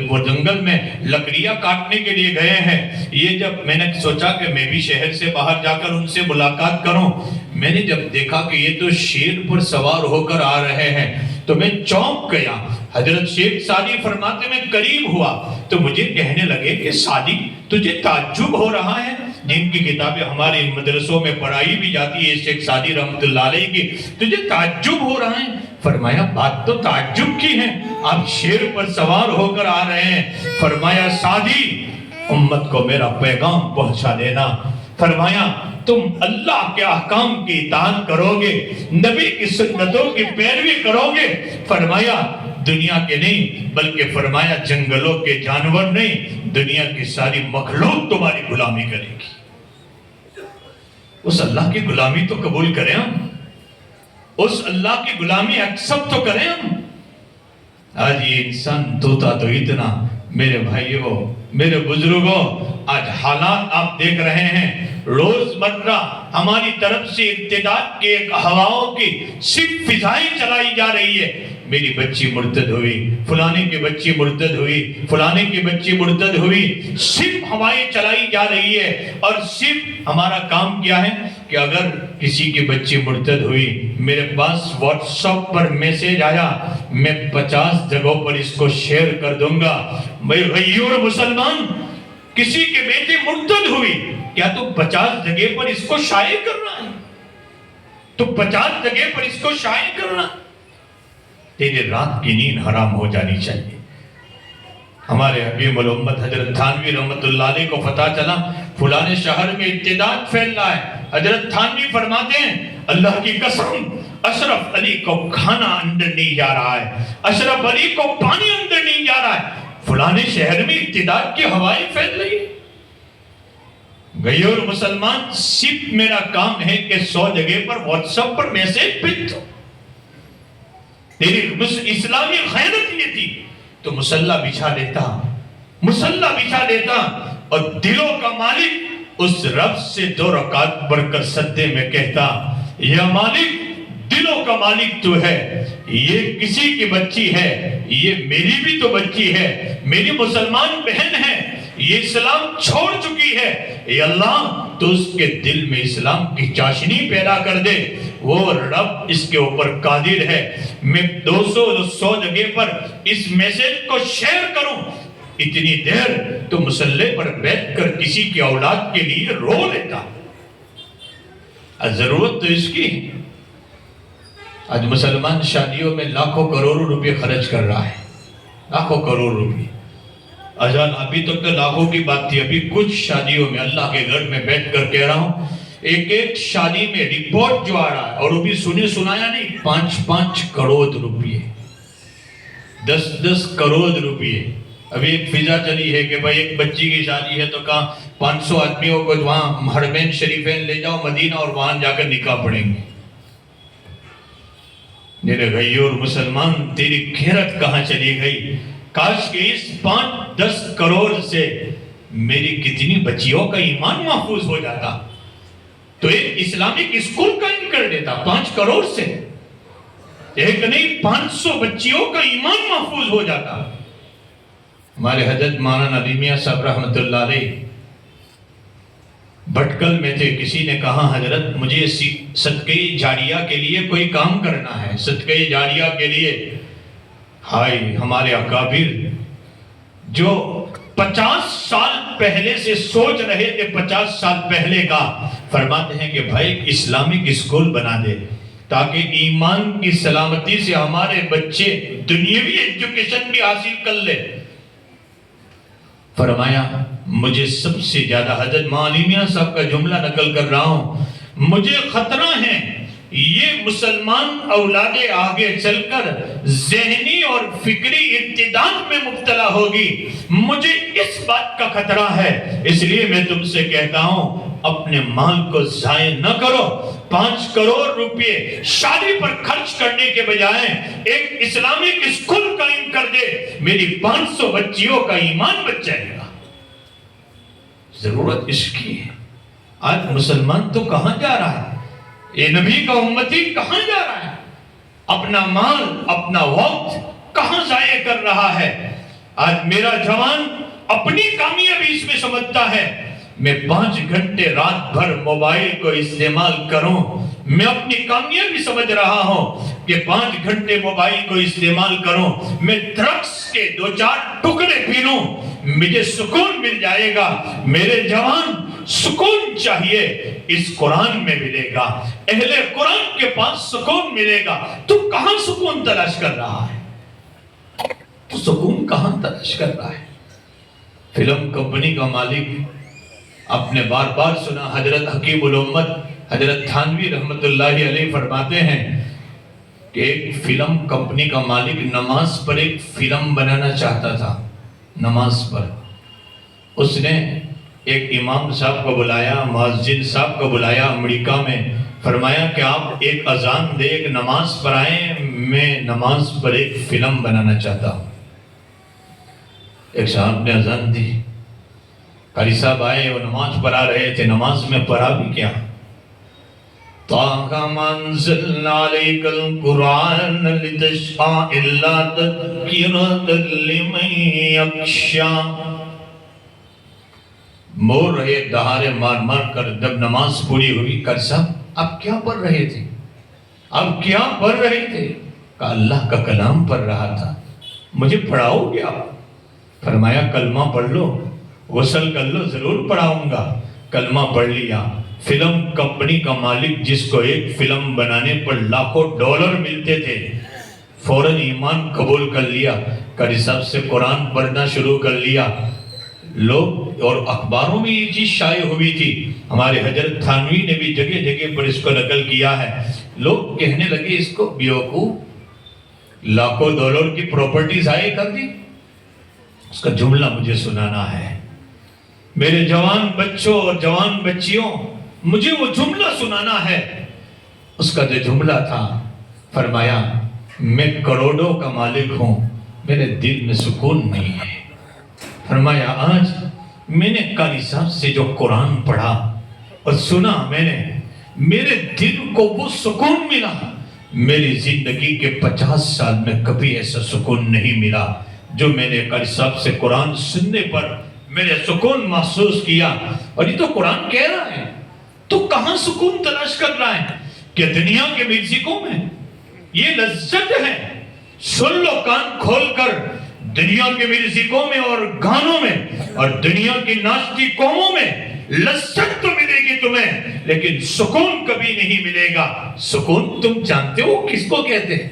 وہ جنگل میں لکڑیاں کاٹنے کے لیے گئے ہیں۔ یہ جب میں نے سوچا کہ میں بھی شہر سے باہر جا کر ان سے ملاقات کروں، میں نے جب دیکھا کہ یہ تو شیر پر سوار ہو کر آ رہے ہیں تو میں چونک گیا۔ حضرت شیخ سعدی فرماتے میں قریب ہوا تو مجھے کہنے لگے کہ سعدی تجھے تعجب ہو رہا ہے؟ جن کی کتابیں ہمارے مدرسوں میں پڑھائی بھی جاتی ہے شیخ سعدی رحمت اللہ علیہ کی، تجھے تعجب ہو رہا ہے؟ فرمایا بات تو تعجب کی ہے، آپ شیر پر سوار ہو کر آ رہے ہیں۔ فرمایا سعدی امت کو میرا پیغام پہنچا دینا۔ فرمایا تم اللہ کے احکام کی اطاعت کرو گے، نبی کی سنتوں کی پیروی کرو گے، فرمایا دنیا کے نہیں بلکہ فرمایا جنگلوں کے جانور نہیں، دنیا کی ساری مخلوق تمہاری غلامی کرے گی۔ اس اللہ کی غلامی تو قبول کریں ہم، اس اللہ کی غلامی ایکسپٹ تو کریں ہم۔ آج یہ انسان طوطا تو اتنا، میرے بھائیوں میرے بزرگوں، آج حالات آپ دیکھ رہے ہیں، روز مرہ ہماری طرف سے ارتداد کے ایک ہواؤں کی صرف فضائیں چلائی جا رہی ہے۔ میری بچی مرتد ہوئی، فلانے کی بچی مرتد ہوئی، فلانے کی بچی مرتد ہوئی، صرف ہوائیں چلائی جا رہی ہے۔ اور صرف ہمارا کام کیا ہے کہ اگر کسی کی بچی مرتد ہوئی، میرے پاس واٹس ایپ پر میسج آیا، میں 50 جگہوں پر اس کو شیئر کر دوں گا۔ میں غیور مسلمان، کسی کے بیٹے مرتد ہوئی، کیا تو 50 جگہ پر اس کو شائع کرنا ہے؟ تو 50 جگہ پر اس کو شائع کرنا، تیرے رات کی نیند حرام ہو جانی چاہیے۔ ہمارے حکیم الامت حضرت تھانوی رحمت اللہ علیہ کو پتہ چلا فلانے شہر میں ارتداد پھیل رہا ہے۔ حضرت تھانوی فرماتے ہیں اللہ کی قسم اشرف علی کو کھانا اندر نہیں جا رہا ہے، اشرف علی کو پانی اندر نہیں جا رہا ہے، فلانے شہر میں ارتداد کی ہوائیں پھیل رہی ہے۔ غیور مسلمان، صرف میرا کام ہے کہ 100 جگہ پر واٹس ایپ پر میسج بھیج دو۔ تیری اسلامی خیانت یہ تھی تو مصلی بچھا دیتا اور دلوں کا مالک اس رب سے 2 رکعت پڑھ کر سجدے میں کہتا یا مالک دلوں کا مالک تو ہے، یہ کسی کی بچی ہے، یہ میری بھی تو بچی ہے، میری مسلمان بہن ہے، یہ اسلام چھوڑ چکی ہے، اے اللہ تو اس کے دل میں اسلام کی چاشنی پیدا کر دے، وہ رب اس کے اوپر قادر ہے۔ میں 200 جگہ پر اس میسج کو شیئر کروں، اتنی دیر تو مصلی پر بیٹھ کر کسی کی اولاد کے لیے رو لیتا۔ ضرورت تو اس کی، آج مسلمان شادیوں میں لاکھوں کروڑوں روپے خرچ کر رہا ہے، لاکھوں کروڑ روپے۔ اذان ابھی تک تو لاکھوں کی بات تھی، ابھی کچھ شادیوں میں اللہ کے گھر میں بیٹھ کر کہہ رہا ہوں، ایک شادی میں رپورٹ جو آ رہا ہے، اور وہ بھی سنایا نہیں، 5 کروڑ روپے، 10 کروڑ روپے۔ ابھی ایک فضا چلی ہے کہ بھائی ایک بچی کی شادی ہے تو کہاں 500 آدمیوں کو وہاں حرمین شریفین لے جاؤ مدینہ اور وہاں جا کر نکاح پڑھیں گے۔ میرے غیور مسلمان، تیری غیرت کہاں چلی گئی؟ کاش کہ اس 5-10 کروڑ سے میری کتنی بچیوں کا ایمان محفوظ ہو جاتا، تو ایک اسلامک اسکول قائم کر دیتا 5 کروڑ سے، ایک نہیں 500 بچیوں کا ایمان محفوظ ہو جاتا۔ ہمارے حضرت مولانا علی میاں صاحب رحمت اللہ علیہ بھٹکل میں تھے، کسی نے کہا حضرت مجھے صدقہ جاریہ کے لیے کوئی کام کرنا ہے، صدقہ جاریہ کے لیے۔ ہائے ہمارے اکابر جو 50 سال پہلے سے سوچ رہے تھے، 50 سال پہلے کا، فرماتے ہیں کہ بھائی اسلامک اسکول بنا دے تاکہ ایمان کی سلامتی سے ہمارے بچے دنیاوی ایجوکیشن بھی حاصل کر لے۔ فرمایا مجھے سب سے زیادہ، حضرت مولانا میاں صاحب کا جملہ نقل کر رہا ہوں، مجھے خطرہ ہے یہ مسلمان اولاد آگے چل کر ذہنی اور فکری ارتداد میں مبتلا ہوگی، مجھے اس بات کا خطرہ ہے، اس لیے میں تم سے کہتا ہوں اپنے مال کو ضائع نہ کرو، 5 کروڑ روپے شادی پر خرچ کرنے کے بجائے ایک اسلامک اسکول قائم کر دے، میری 500 بچیوں کا ایمان بچ جائے گا۔ ضرورت اس کی ہے۔ آج مسلمان تو کہاں جا رہا ہے؟ یہ نبی کا امتی کہاں جا رہا ہے؟ اپنا مال، اپنا وقت کہاں ضائع کر رہا ہے؟ آج میرا جوان اپنی کامیابی اس میں سمجھتا ہے میں 5 گھنٹے رات بھر موبائل کو استعمال کروں، میں اپنی کامیابی سمجھ رہا ہوں کہ 5 گھنٹے موبائل کو استعمال کروں، میں ڈرگس کے 2-4 ٹکڑے پھینوں، مجھے سکون مل جائے گا۔ میرے جوان سکون چاہیے، اس قرآن میں ملے گا، اہل قرآن کے پاس سکون ملے گا۔ تو کہاں سکون تلاش کر رہا ہے؟ تو سکون کہاں تلاش کر رہا ہے؟ فلم کمپنی کا مالک آپ نے بار بار سنا، حضرت حکیم الامت حضرت تھانوی رحمت اللہ علیہ فرماتے ہیں کہ ایک فلم کمپنی کا مالک نماز پر ایک فلم بنانا چاہتا تھا۔ نماز پر اس نے ایک امام صاحب کو بلایا، مؤذن صاحب کو بلایا امریکہ میں، فرمایا کہ آپ ایک اذان دے، ایک نماز پر آئیں، میں نماز پر ایک فلم بنانا چاہتا ہوں۔ ایک صاحب نے اذان دی، قاری صاحب آئے، وہ نماز پڑھا رہے تھے۔ نماز میں پڑھا بھی کیا؟ طٰہَ مَا أَنزَلْنَا عَلَيْكَ الْقُرْآنَ لِتَشْقَىٰ إِلَّا تَذْكِرَةً لِمَن يَخْشَىٰ۔ مور رہے دہارے مار مار کر جب نماز پوری ہوئی، قاری صاحب آپ کیا پڑھ رہے تھے؟ آپ کیا پڑھ رہے تھے؟ کہا اللہ کا کلام پڑھ رہا تھا۔ مجھے پڑھاؤ گے آپ؟ فرمایا کلمہ پڑھ لو، غسل کر لو، ضرور پڑھاؤں گا۔ کلمہ پڑھ لیا۔ فلم کمپنی کا مالک جس کو ایک فلم بنانے پر لاکھوں ڈالر ملتے تھے، فوراً ایمان قبول کر لیا، قاری صاحب سے قرآن پڑھنا شروع کر لیا۔ لوگ اور اخباروں میں یہ چیز شائع ہوئی تھی، ہمارے حضرت تھانوی نے بھی جگہ جگہ پر اس کو نقل کیا ہے۔ لوگ کہنے لگے اس کو بیوقوف، لاکھوں ڈالر کی پراپرٹی ضائع کر دی۔ اس کا جملہ مجھے سنانا ہے، میرے جوان بچوں اور جوان بچیوں، مجھے وہ جملہ سنانا ہے۔ اس کا جو جملہ تھا، فرمایا میں کروڑوں کا مالک ہوں، میرے دل میں سکون نہیں ہے۔ فرمایا آج میں نے قاری صاحب سے جو قرآن پڑھا اور سنا، میں نے میرے دل کو وہ سکون ملا، میری زندگی کے 50 سال میں کبھی ایسا سکون نہیں ملا جو میں نے قاری صاحب سے قرآن سننے پر میں نے سکون محسوس کیا۔ اور یہ تو قرآن کہہ رہا ہے، تو کہاں سکون تلاش کر رہا ہے؟ کہ دنیا کے میوزکوں میں یہ لذت ہے؟ سن لو کان کھول کر، دنیا کے میوزکوں میں اور گانوں میں اور دنیا کی ناچتی قوموں میں لذت تو ملے گی تمہیں، لیکن سکون کبھی نہیں ملے گا۔ سکون تم جانتے ہو کس کو کہتے ہیں؟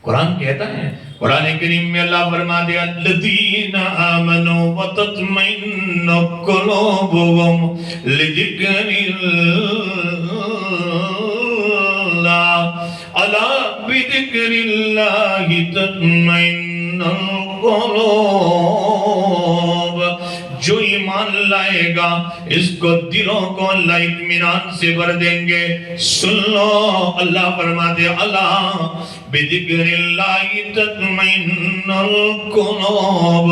قرآن کہتا ہے، قرآن کریم میں اللہ فرماتے ہیں الذین آمنوا وتطمئن قلوبهم لذکر اللہ الا بذکر اللہ تطمئن القلوب۔ جو ایمان لائے گا اس کو دلوں کو اللہ اطمینان سے بھر دیں گے۔ سن لو، اللہ فرماتے ہیں اللہ بذکر اللہ تطمئن القلوب،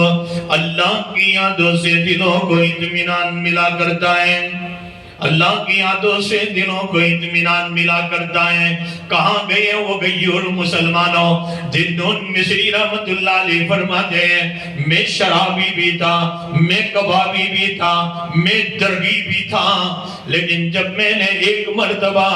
اللہ کی یادوں سے دلوں کو اطمینان ملا کرتا ہے، اللہ کی یادوں سے دلوں کو اطمینان ملا کرتا ہے۔ کہاں گئے وہ غیور مسلمانوں؟ جنون مصری رحمت اللہ علیہ فرماتے ہیں میں شرابی بھی تھا، میں کبابی بھی تھا، میں درگی بھی تھا، لیکن جب میں نے ایک مرتبہ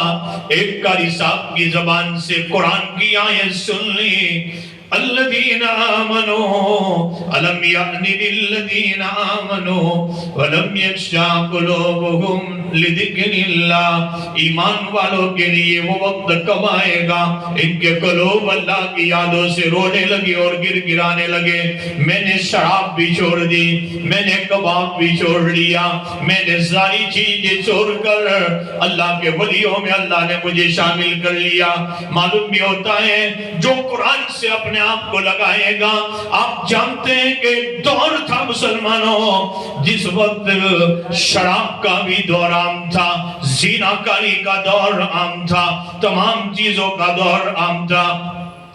ایک قاری صاحب کی زبان سے قرآن کی آیت سن لی، الذین آمنوا الم یأن للذین آمنوا ولم یخشع قلوبهم لذکر اللہ، ایمان والوں کے لیے وہ وقت کب آئے گا ان کے قلوب اللہ کی یادوں سے رونے لگے اور گر گرانے لگے۔ میں نے شراب بھی چھوڑ دی، میں نے کباب بھی چھوڑ لیا، میں نے ساری چیزیں چھوڑ کر اللہ کے ولیوں میں اللہ نے مجھے شامل کر لیا۔ معلوم بھی ہوتا ہے جو قرآن سے اپنے آپ کو لگائے گا، آپ جانتے ہیں کہ دور تھا مسلمانوں جس وقت شراب کا بھی دور عام تھا، زیناکاری کا دور عام تھا، تمام چیزوں کا دور عام تھا،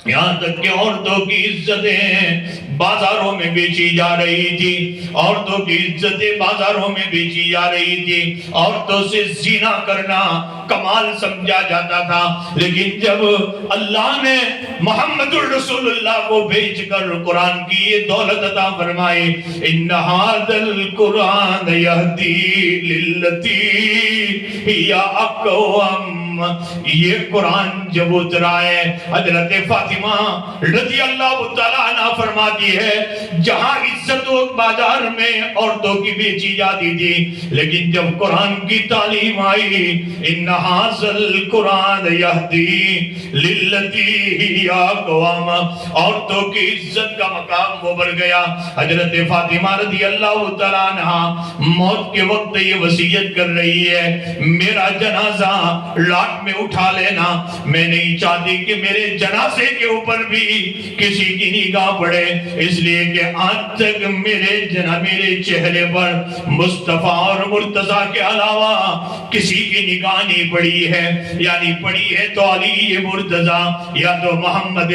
یہاں تک کہ عورتوں کی عزتیں بازاروں میں بیچی جا رہی تھی، عورتوں کی عزتیں بازاروں میں بیچی جا رہی تھی، عورتوں سے زنا کرنا کمال سمجھا جاتا تھا۔ لیکن جب اللہ نے محمد الرسول اللہ کو بھیج کر قرآن کی یہ دولت عطا فرمائی، ان ھذا القرآن یہدی للتی ہی اقوم، یہ قرآن جب اترا ہے، حضرت فاطمہ رضی اللہ تعالیٰ عنہ فرماتی ہے جہاں عزت و بازار میں عورتوں کی بیچی جاتی تھی، لیکن جب قرآن کی تعلیم آئی ان ھذا القرآن یہدی للتی ہی اقوام، عورتوں کی عزت کا مقام وہ بڑھ گیا۔ حضرت فاطمہ رضی اللہ تعالیٰ عنہ موت کے وقت یہ وصیت کر رہی ہے میرا جنازہ لاٹ میں اٹھا لینا، میں نہیں چاہتی کہ میرے جنازے کے اوپر بھی کسی کی نگاہ پڑے، اس لیے کہ آج تک میرے چہرے پر مصطفیٰ اور مرتضیٰ کے علاوہ کسی کی نگاہ نہیں پڑی ہے، یعنی پڑی ہے تو علی مرتضیٰ یا تو محمد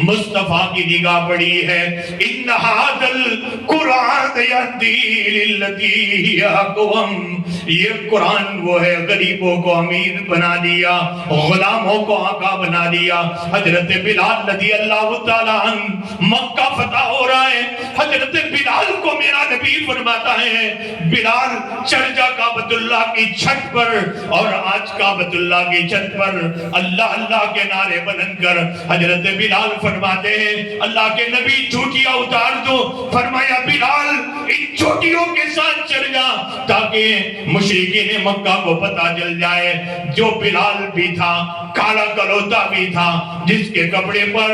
مصطفیٰ کی نگاہ پڑی ہے۔ ان ھذا القرآن یہدی للتی ہی اقوم، یہ قرآن وہ ہے غریبوں کو امیر بنا دیا، غلاموں کو آقا بنا دیا۔ حضرت بلال رضی اللہ تعالیٰ عنہ مکہ فتح ہو رہا ہے، حضرت بلال کو میرا نبی فرماتا ہے بلال چڑھ جا کعبۃ اللہ کی چھت پر، اور آج کعبۃ اللہ کی چھت پر اللہ اللہ کے نعرے بلند کر۔ حضرت بلال فرماتے ہیں اللہ کے نبی چوٹیاں اتار دو، فرمایا بلال ان چوٹیوں کے ساتھ چڑھ جا تاکہ مشرکین مکہ کو پتہ چل جائے۔ جو بلال بھی تھا کالا کلوتا بھی تھا، جس کے کپڑے پر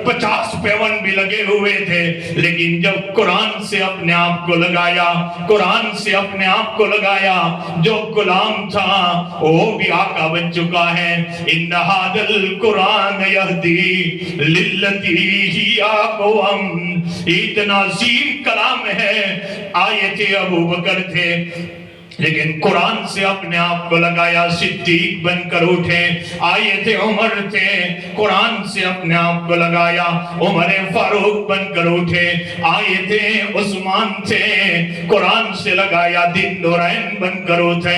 50 پیون بھی لگے ہوئے تھے، لیکن جب قرآن سے اپنے آپ کو لگایا، قرآن سے اپنے آپ کو لگایا، جو غلام تھا وہ بھی آقا بن چکا ہے۔ ان ھذا القرآن یہدی للتی ہی اقوم، اتنا عظیم کلام ہے۔ آیت ابو بکر تھے لیکن قرآن سے اپنے آپ کو لگایا، صدیق بن کر اٹھے۔ آیت عمر تھے، قرآن سے اپنے آپ کو لگایا، عمر فاروق بن کر اٹھے۔ آیت عثمان تھے، قرآن سے لگایا، دن نورین بن کر اٹھے۔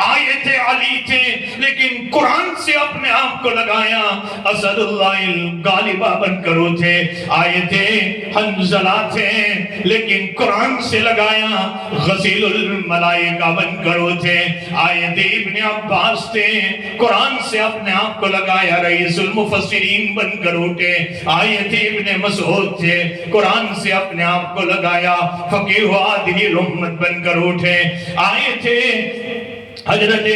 آیت علی تھے لیکن قرآن سے اپنے آپ کو لگایا، اسد اللہ الغالبہ بن کر اٹھے۔ آیت حنظلہ تھے لیکن قرآن سے لگایا، غسیل الملائکہ بن کر اٹھے۔ آیت ابن عباس تھے، قرآن سے اپنے آپ کو لگایا، رئیس المفسرین بن کر اٹھے۔ آیت ابن مسعود تھے، قرآن سے اپنے آپ کو لگایا، فقیہ عادل الامت بن کر اٹھے۔ آیت حضرت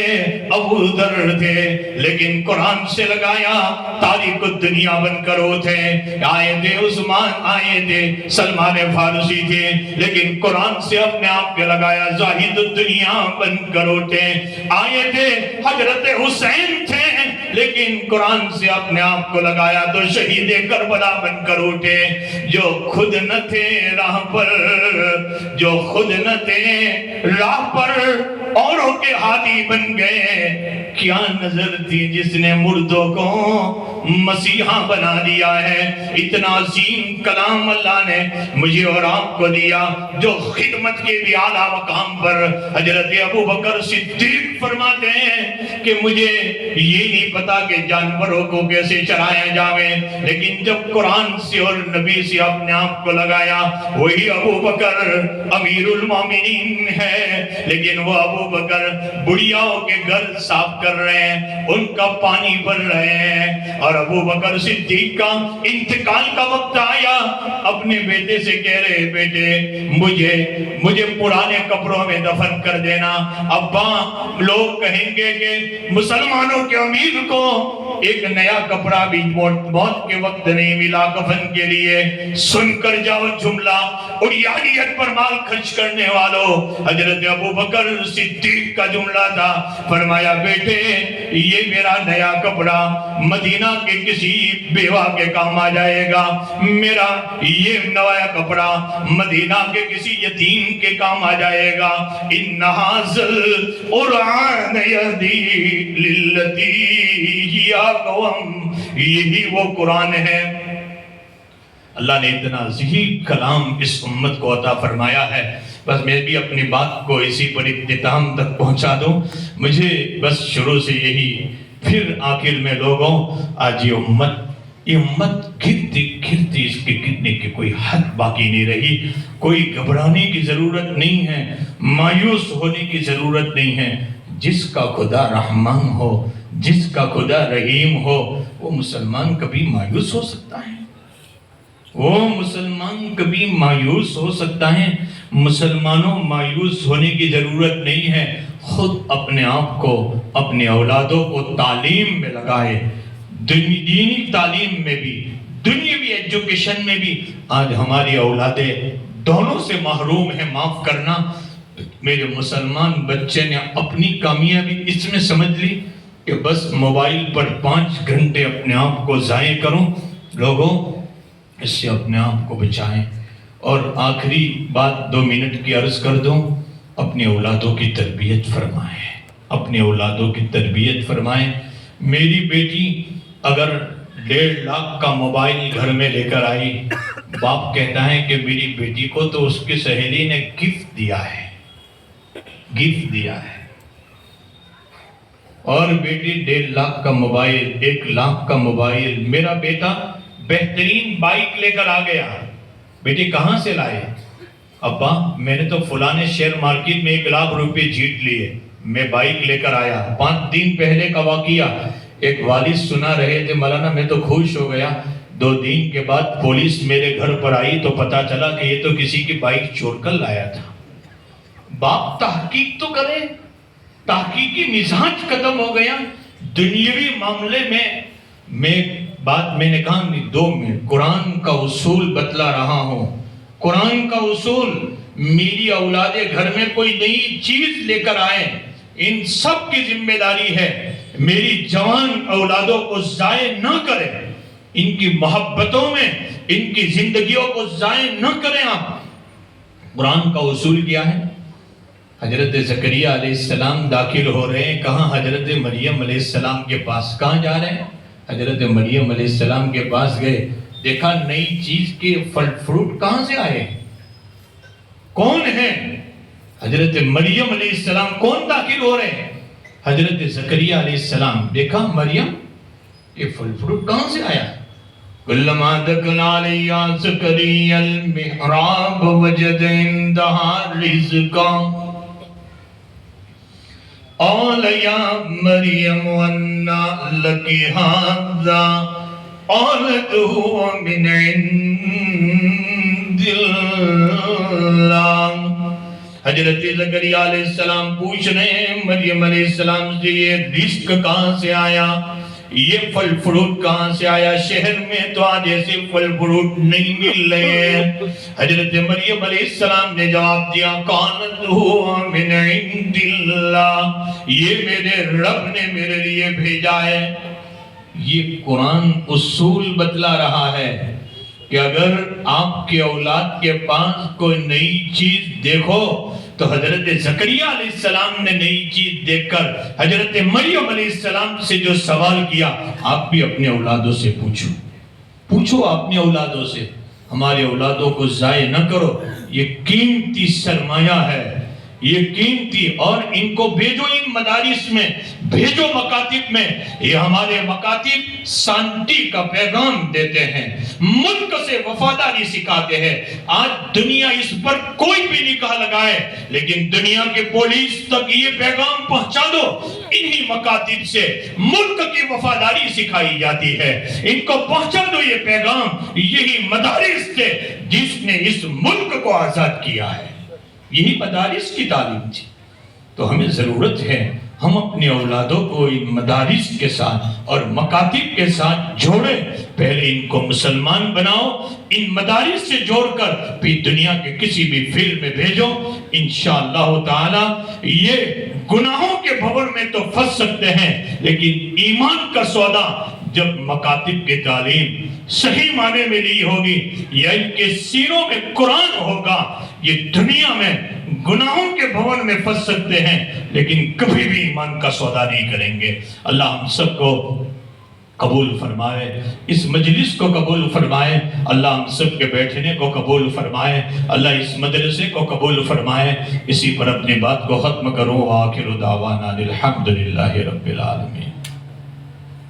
ابو ذر تھے لیکن قرآن سے لگایا، تاریخ الدنیا بن کر اٹھے۔ آیت عثمان، آیت سلمان فارسی تھے لیکن قرآن سے اپنے آپ کے لگایا، زاہد الدنیا بن کر اٹھے۔ آیت حضرت حسین تھے لیکن قرآن سے اپنے آپ کو لگایا تو شہید کربلا بن کر اٹھے۔ جو خود نہ تھے راہ پر، جو خود نہ تھے راہ پر، اوروں کے ہادی بن گئے۔ کیا نظر تھی جس نے مردوں کو مسیحا بنا دیا ہے۔ اتنا عظیم کلام اللہ نے مجھے اور آپ کو دیا، جو خدمت کے بھی اعلیٰ مقام پر حضرت ابو بکر صدیق فرماتے ہیں کہ مجھے یہ نہیں پتا کہ جانوروں کو کیسے چرایا جاوے، لیکن جب قرآن سے اور نبی سے اپنے آپ کو لگایا، وہی ابو بکر امیر المومنین ہے، لیکن وہ ابو بکر بڑھیاؤں کے گھر صاف کر رہے ہیں، ان کا پانی بھر رہے ہیں۔ اور ابو بکر صدیق کا انتقال کا وقت آیا، اپنے بیٹے سے کہہ رہے بیٹے مجھے پرانے کپڑوں میں دفن کر دینا۔ ابا لوگ کہیں گے کہ مسلمانوں کے امیر کو ایک نیا کپڑا بھی موت کے وقت نہیں ملا کفن کے لیے۔ سن کر جاؤ جملہ، اڑیانیت پر مال خرچ کرنے والوں، حضرت ابو بکر صدیق کا جملہ تھا۔ فرمایا بیٹے یہ میرا نیا کپڑا مدینہ کے کسی بیوہ کے کام آ جائے گا، میرا یہ نیا کپڑا مدینہ کے کسی یتیم کے کام آ جائے گا۔ ان ھذا القرآن یہدی للتی ہی اقوم، یہی وہ قرآن ہے۔ اللہ نے اتنا عظیم کلام اس امت کو عطا فرمایا ہے۔ بس میں بھی اپنی بات کو اسی پر اختتام تک پہنچا دوں۔ مجھے بس شروع سے یہی، پھر آخر میں لوگوں آج یہ امت گرتی اس کے گرنے کی کوئی حد باقی نہیں رہی۔ کوئی گھبرانے کی ضرورت نہیں ہے، مایوس ہونے کی ضرورت نہیں ہے۔ جس کا خدا رحمان ہو، جس کا خدا رحیم ہو وہ مسلمان کبھی مایوس ہو سکتا ہے؟ وہ مسلمان کبھی مایوس ہو سکتا ہے؟ مسلمانوں مایوس ہونے کی ضرورت نہیں ہے، خود اپنے آپ کو، اپنے اولادوں کو تعلیم میں لگائے، دینی تعلیم میں بھی، دنیاوی ایجوکیشن میں بھی۔ آج ہماری اولادیں دونوں سے محروم ہیں۔ معاف کرنا، میرے مسلمان بچے نے اپنی کامیابی اس میں سمجھ لی کہ بس موبائل پر 5 گھنٹے اپنے آپ کو ضائع کروں۔ لوگوں، اس سے اپنے آپ کو بچائیں۔ اور آخری بات 2 منٹ کی عرض کر دوں، اپنے اولادوں کی تربیت فرمائیں، اپنے اولادوں کی تربیت فرمائیں۔ میری بیٹی اگر 1.5 لاکھ کا موبائل گھر میں لے کر آئی، باپ کہتا ہے کہ میری بیٹی کو تو اس کی سہیلی نے گفٹ دیا ہے، گفٹ دیا ہے۔ اور بیٹی 1.5 لاکھ کا موبائل، 1 لاکھ کا موبائل۔ میرا بیٹا بہترین بائک لے کر آ گیا، بیٹی کہاں سے لائے؟ ابا میں نے تو فلانے شیئر مارکیٹ میں 1 لاکھ روپے جیت لیے، میں بائک لے کر آیا۔ 5 دن پہلے کا واقعہ، ایک والد سنا رہے تھے، مولانا میں تو خوش ہو گیا۔ 2 دن کے بعد پولیس میرے گھر پر آئی تو پتا چلا کہ یہ تو کسی کی بائک چور کر لایا تھا۔ باپ تحقیق تو کرے، تحقیقی مزاج ختم ہو گیا۔ دنیاوی معاملے میں بات میں نے کہا 2 منٹ، قرآن کا اصول بتلا رہا ہوں، قرآن کا اصول۔ میری اولادیں گھر میں کوئی نئی چیز لے کر آئیں، ان سب کی ذمہ داری ہے۔ میری جوان اولادوں کو ضائع نہ کریں، ان کی محبتوں میں ان کی زندگیوں کو ضائع نہ کریں آپ۔ قرآن کا اصول کیا ہے؟ حضرت زکریا علیہ السلام داخل ہو رہے ہیں کہاں؟ حضرت مریم علیہ السلام کے پاس۔ کہاں جا رہے ہیں؟ حضرت مریم علیہ السلام کے پاس گئے، دیکھا نئی چیز کے پھل فروٹ کہاں سے آئے، کون ہے؟ حضرت مریم علیہ السلام۔ کون داخل ہو رہے ہیں؟ حضرت زکریا علیہ السلام۔ دیکھا مریم یہ پھل فروٹ کہاں سے آیا؟ کلما دخل علی زکریا المحراب وجد عندها رزقا قال یا مریم انا لک ھذا قالت هو من عند اللہ۔ حضرت زکریا علیہ السلام پوچھ رہے ہیں مریم علیہ السلام سے، یہ رزق کہاں سے آیا، یہ پھل فروٹ کہاں سے آیا؟ شہر میں تو آج ایسے پھل فروٹ نہیں مل رہے ہیں۔ حضرت مریم علیہ السلام نے جواب دیا، قالت هو من عند اللہ، یہ میرے رب نے میرے لیے بھیجا ہے۔ یہ قرآن اصول بتلا رہا ہے کہ اگر آپ کے اولاد کے پاس کوئی نئی چیز دیکھو تو حضرت زکریا علیہ السلام نے نئی چیز دیکھ کر حضرت مریم علیہ السلام سے جو سوال کیا، آپ بھی اپنے اولادوں سے پوچھو اپنے اولادوں سے۔ ہمارے اولادوں کو ضائع نہ کرو، یہ قیمتی سرمایہ ہے، یہ قیمتی۔ اور ان کو بھیجو ان مدارس میں، بھیجو مکاتب میں۔ یہ ہمارے مکاتب شانتی کا پیغام دیتے ہیں، ملک سے وفاداری سکھاتے ہیں۔ آج دنیا اس پر کوئی بھی نکاح لگائے، لیکن دنیا کے پولیس تک یہ پیغام پہنچا دو، انہی مکاتب سے ملک کی وفاداری سکھائی جاتی ہے۔ ان کو پہنچا دو یہ پیغام یہی مدارس سے جس نے اس ملک کو آزاد کیا ہے، یہی مدارس کی تعلیم تھی۔ تو ہمیں ضرورت ہے ہم اپنے اولادوں کو ان مدارس کے ساتھ اور مکاتب کے ساتھ جوڑیں۔ پہلے ان کو مسلمان بناؤ، ان مدارس سے جوڑ کر پھر دنیا کے کسی بھی فیلڈ میں بھیجو۔ انشاءاللہ تعالی یہ گناہوں کے بھور میں تو پھنس سکتے ہیں، لیکن ایمان کا سودا جب مکاتب کی تعلیم صحیح معنی میں لی ہوگی یا ان کے سینوں میں قرآن ہوگا، یہ دنیا میں گناہوں کے بھون میں پھنس سکتے ہیں لیکن کبھی بھی ایمان کا سودا نہیں کریں گے۔ اللہ ہم سب کو قبول فرمائے، اس مجلس کو قبول فرمائے، اللہ ہم سب کے بیٹھنے کو قبول فرمائے، اللہ اس مدرسے کو قبول فرمائے۔ اسی پر اپنی بات کو ختم کروں۔ وآخر دعوانا الحمدللہ رب العالمین۔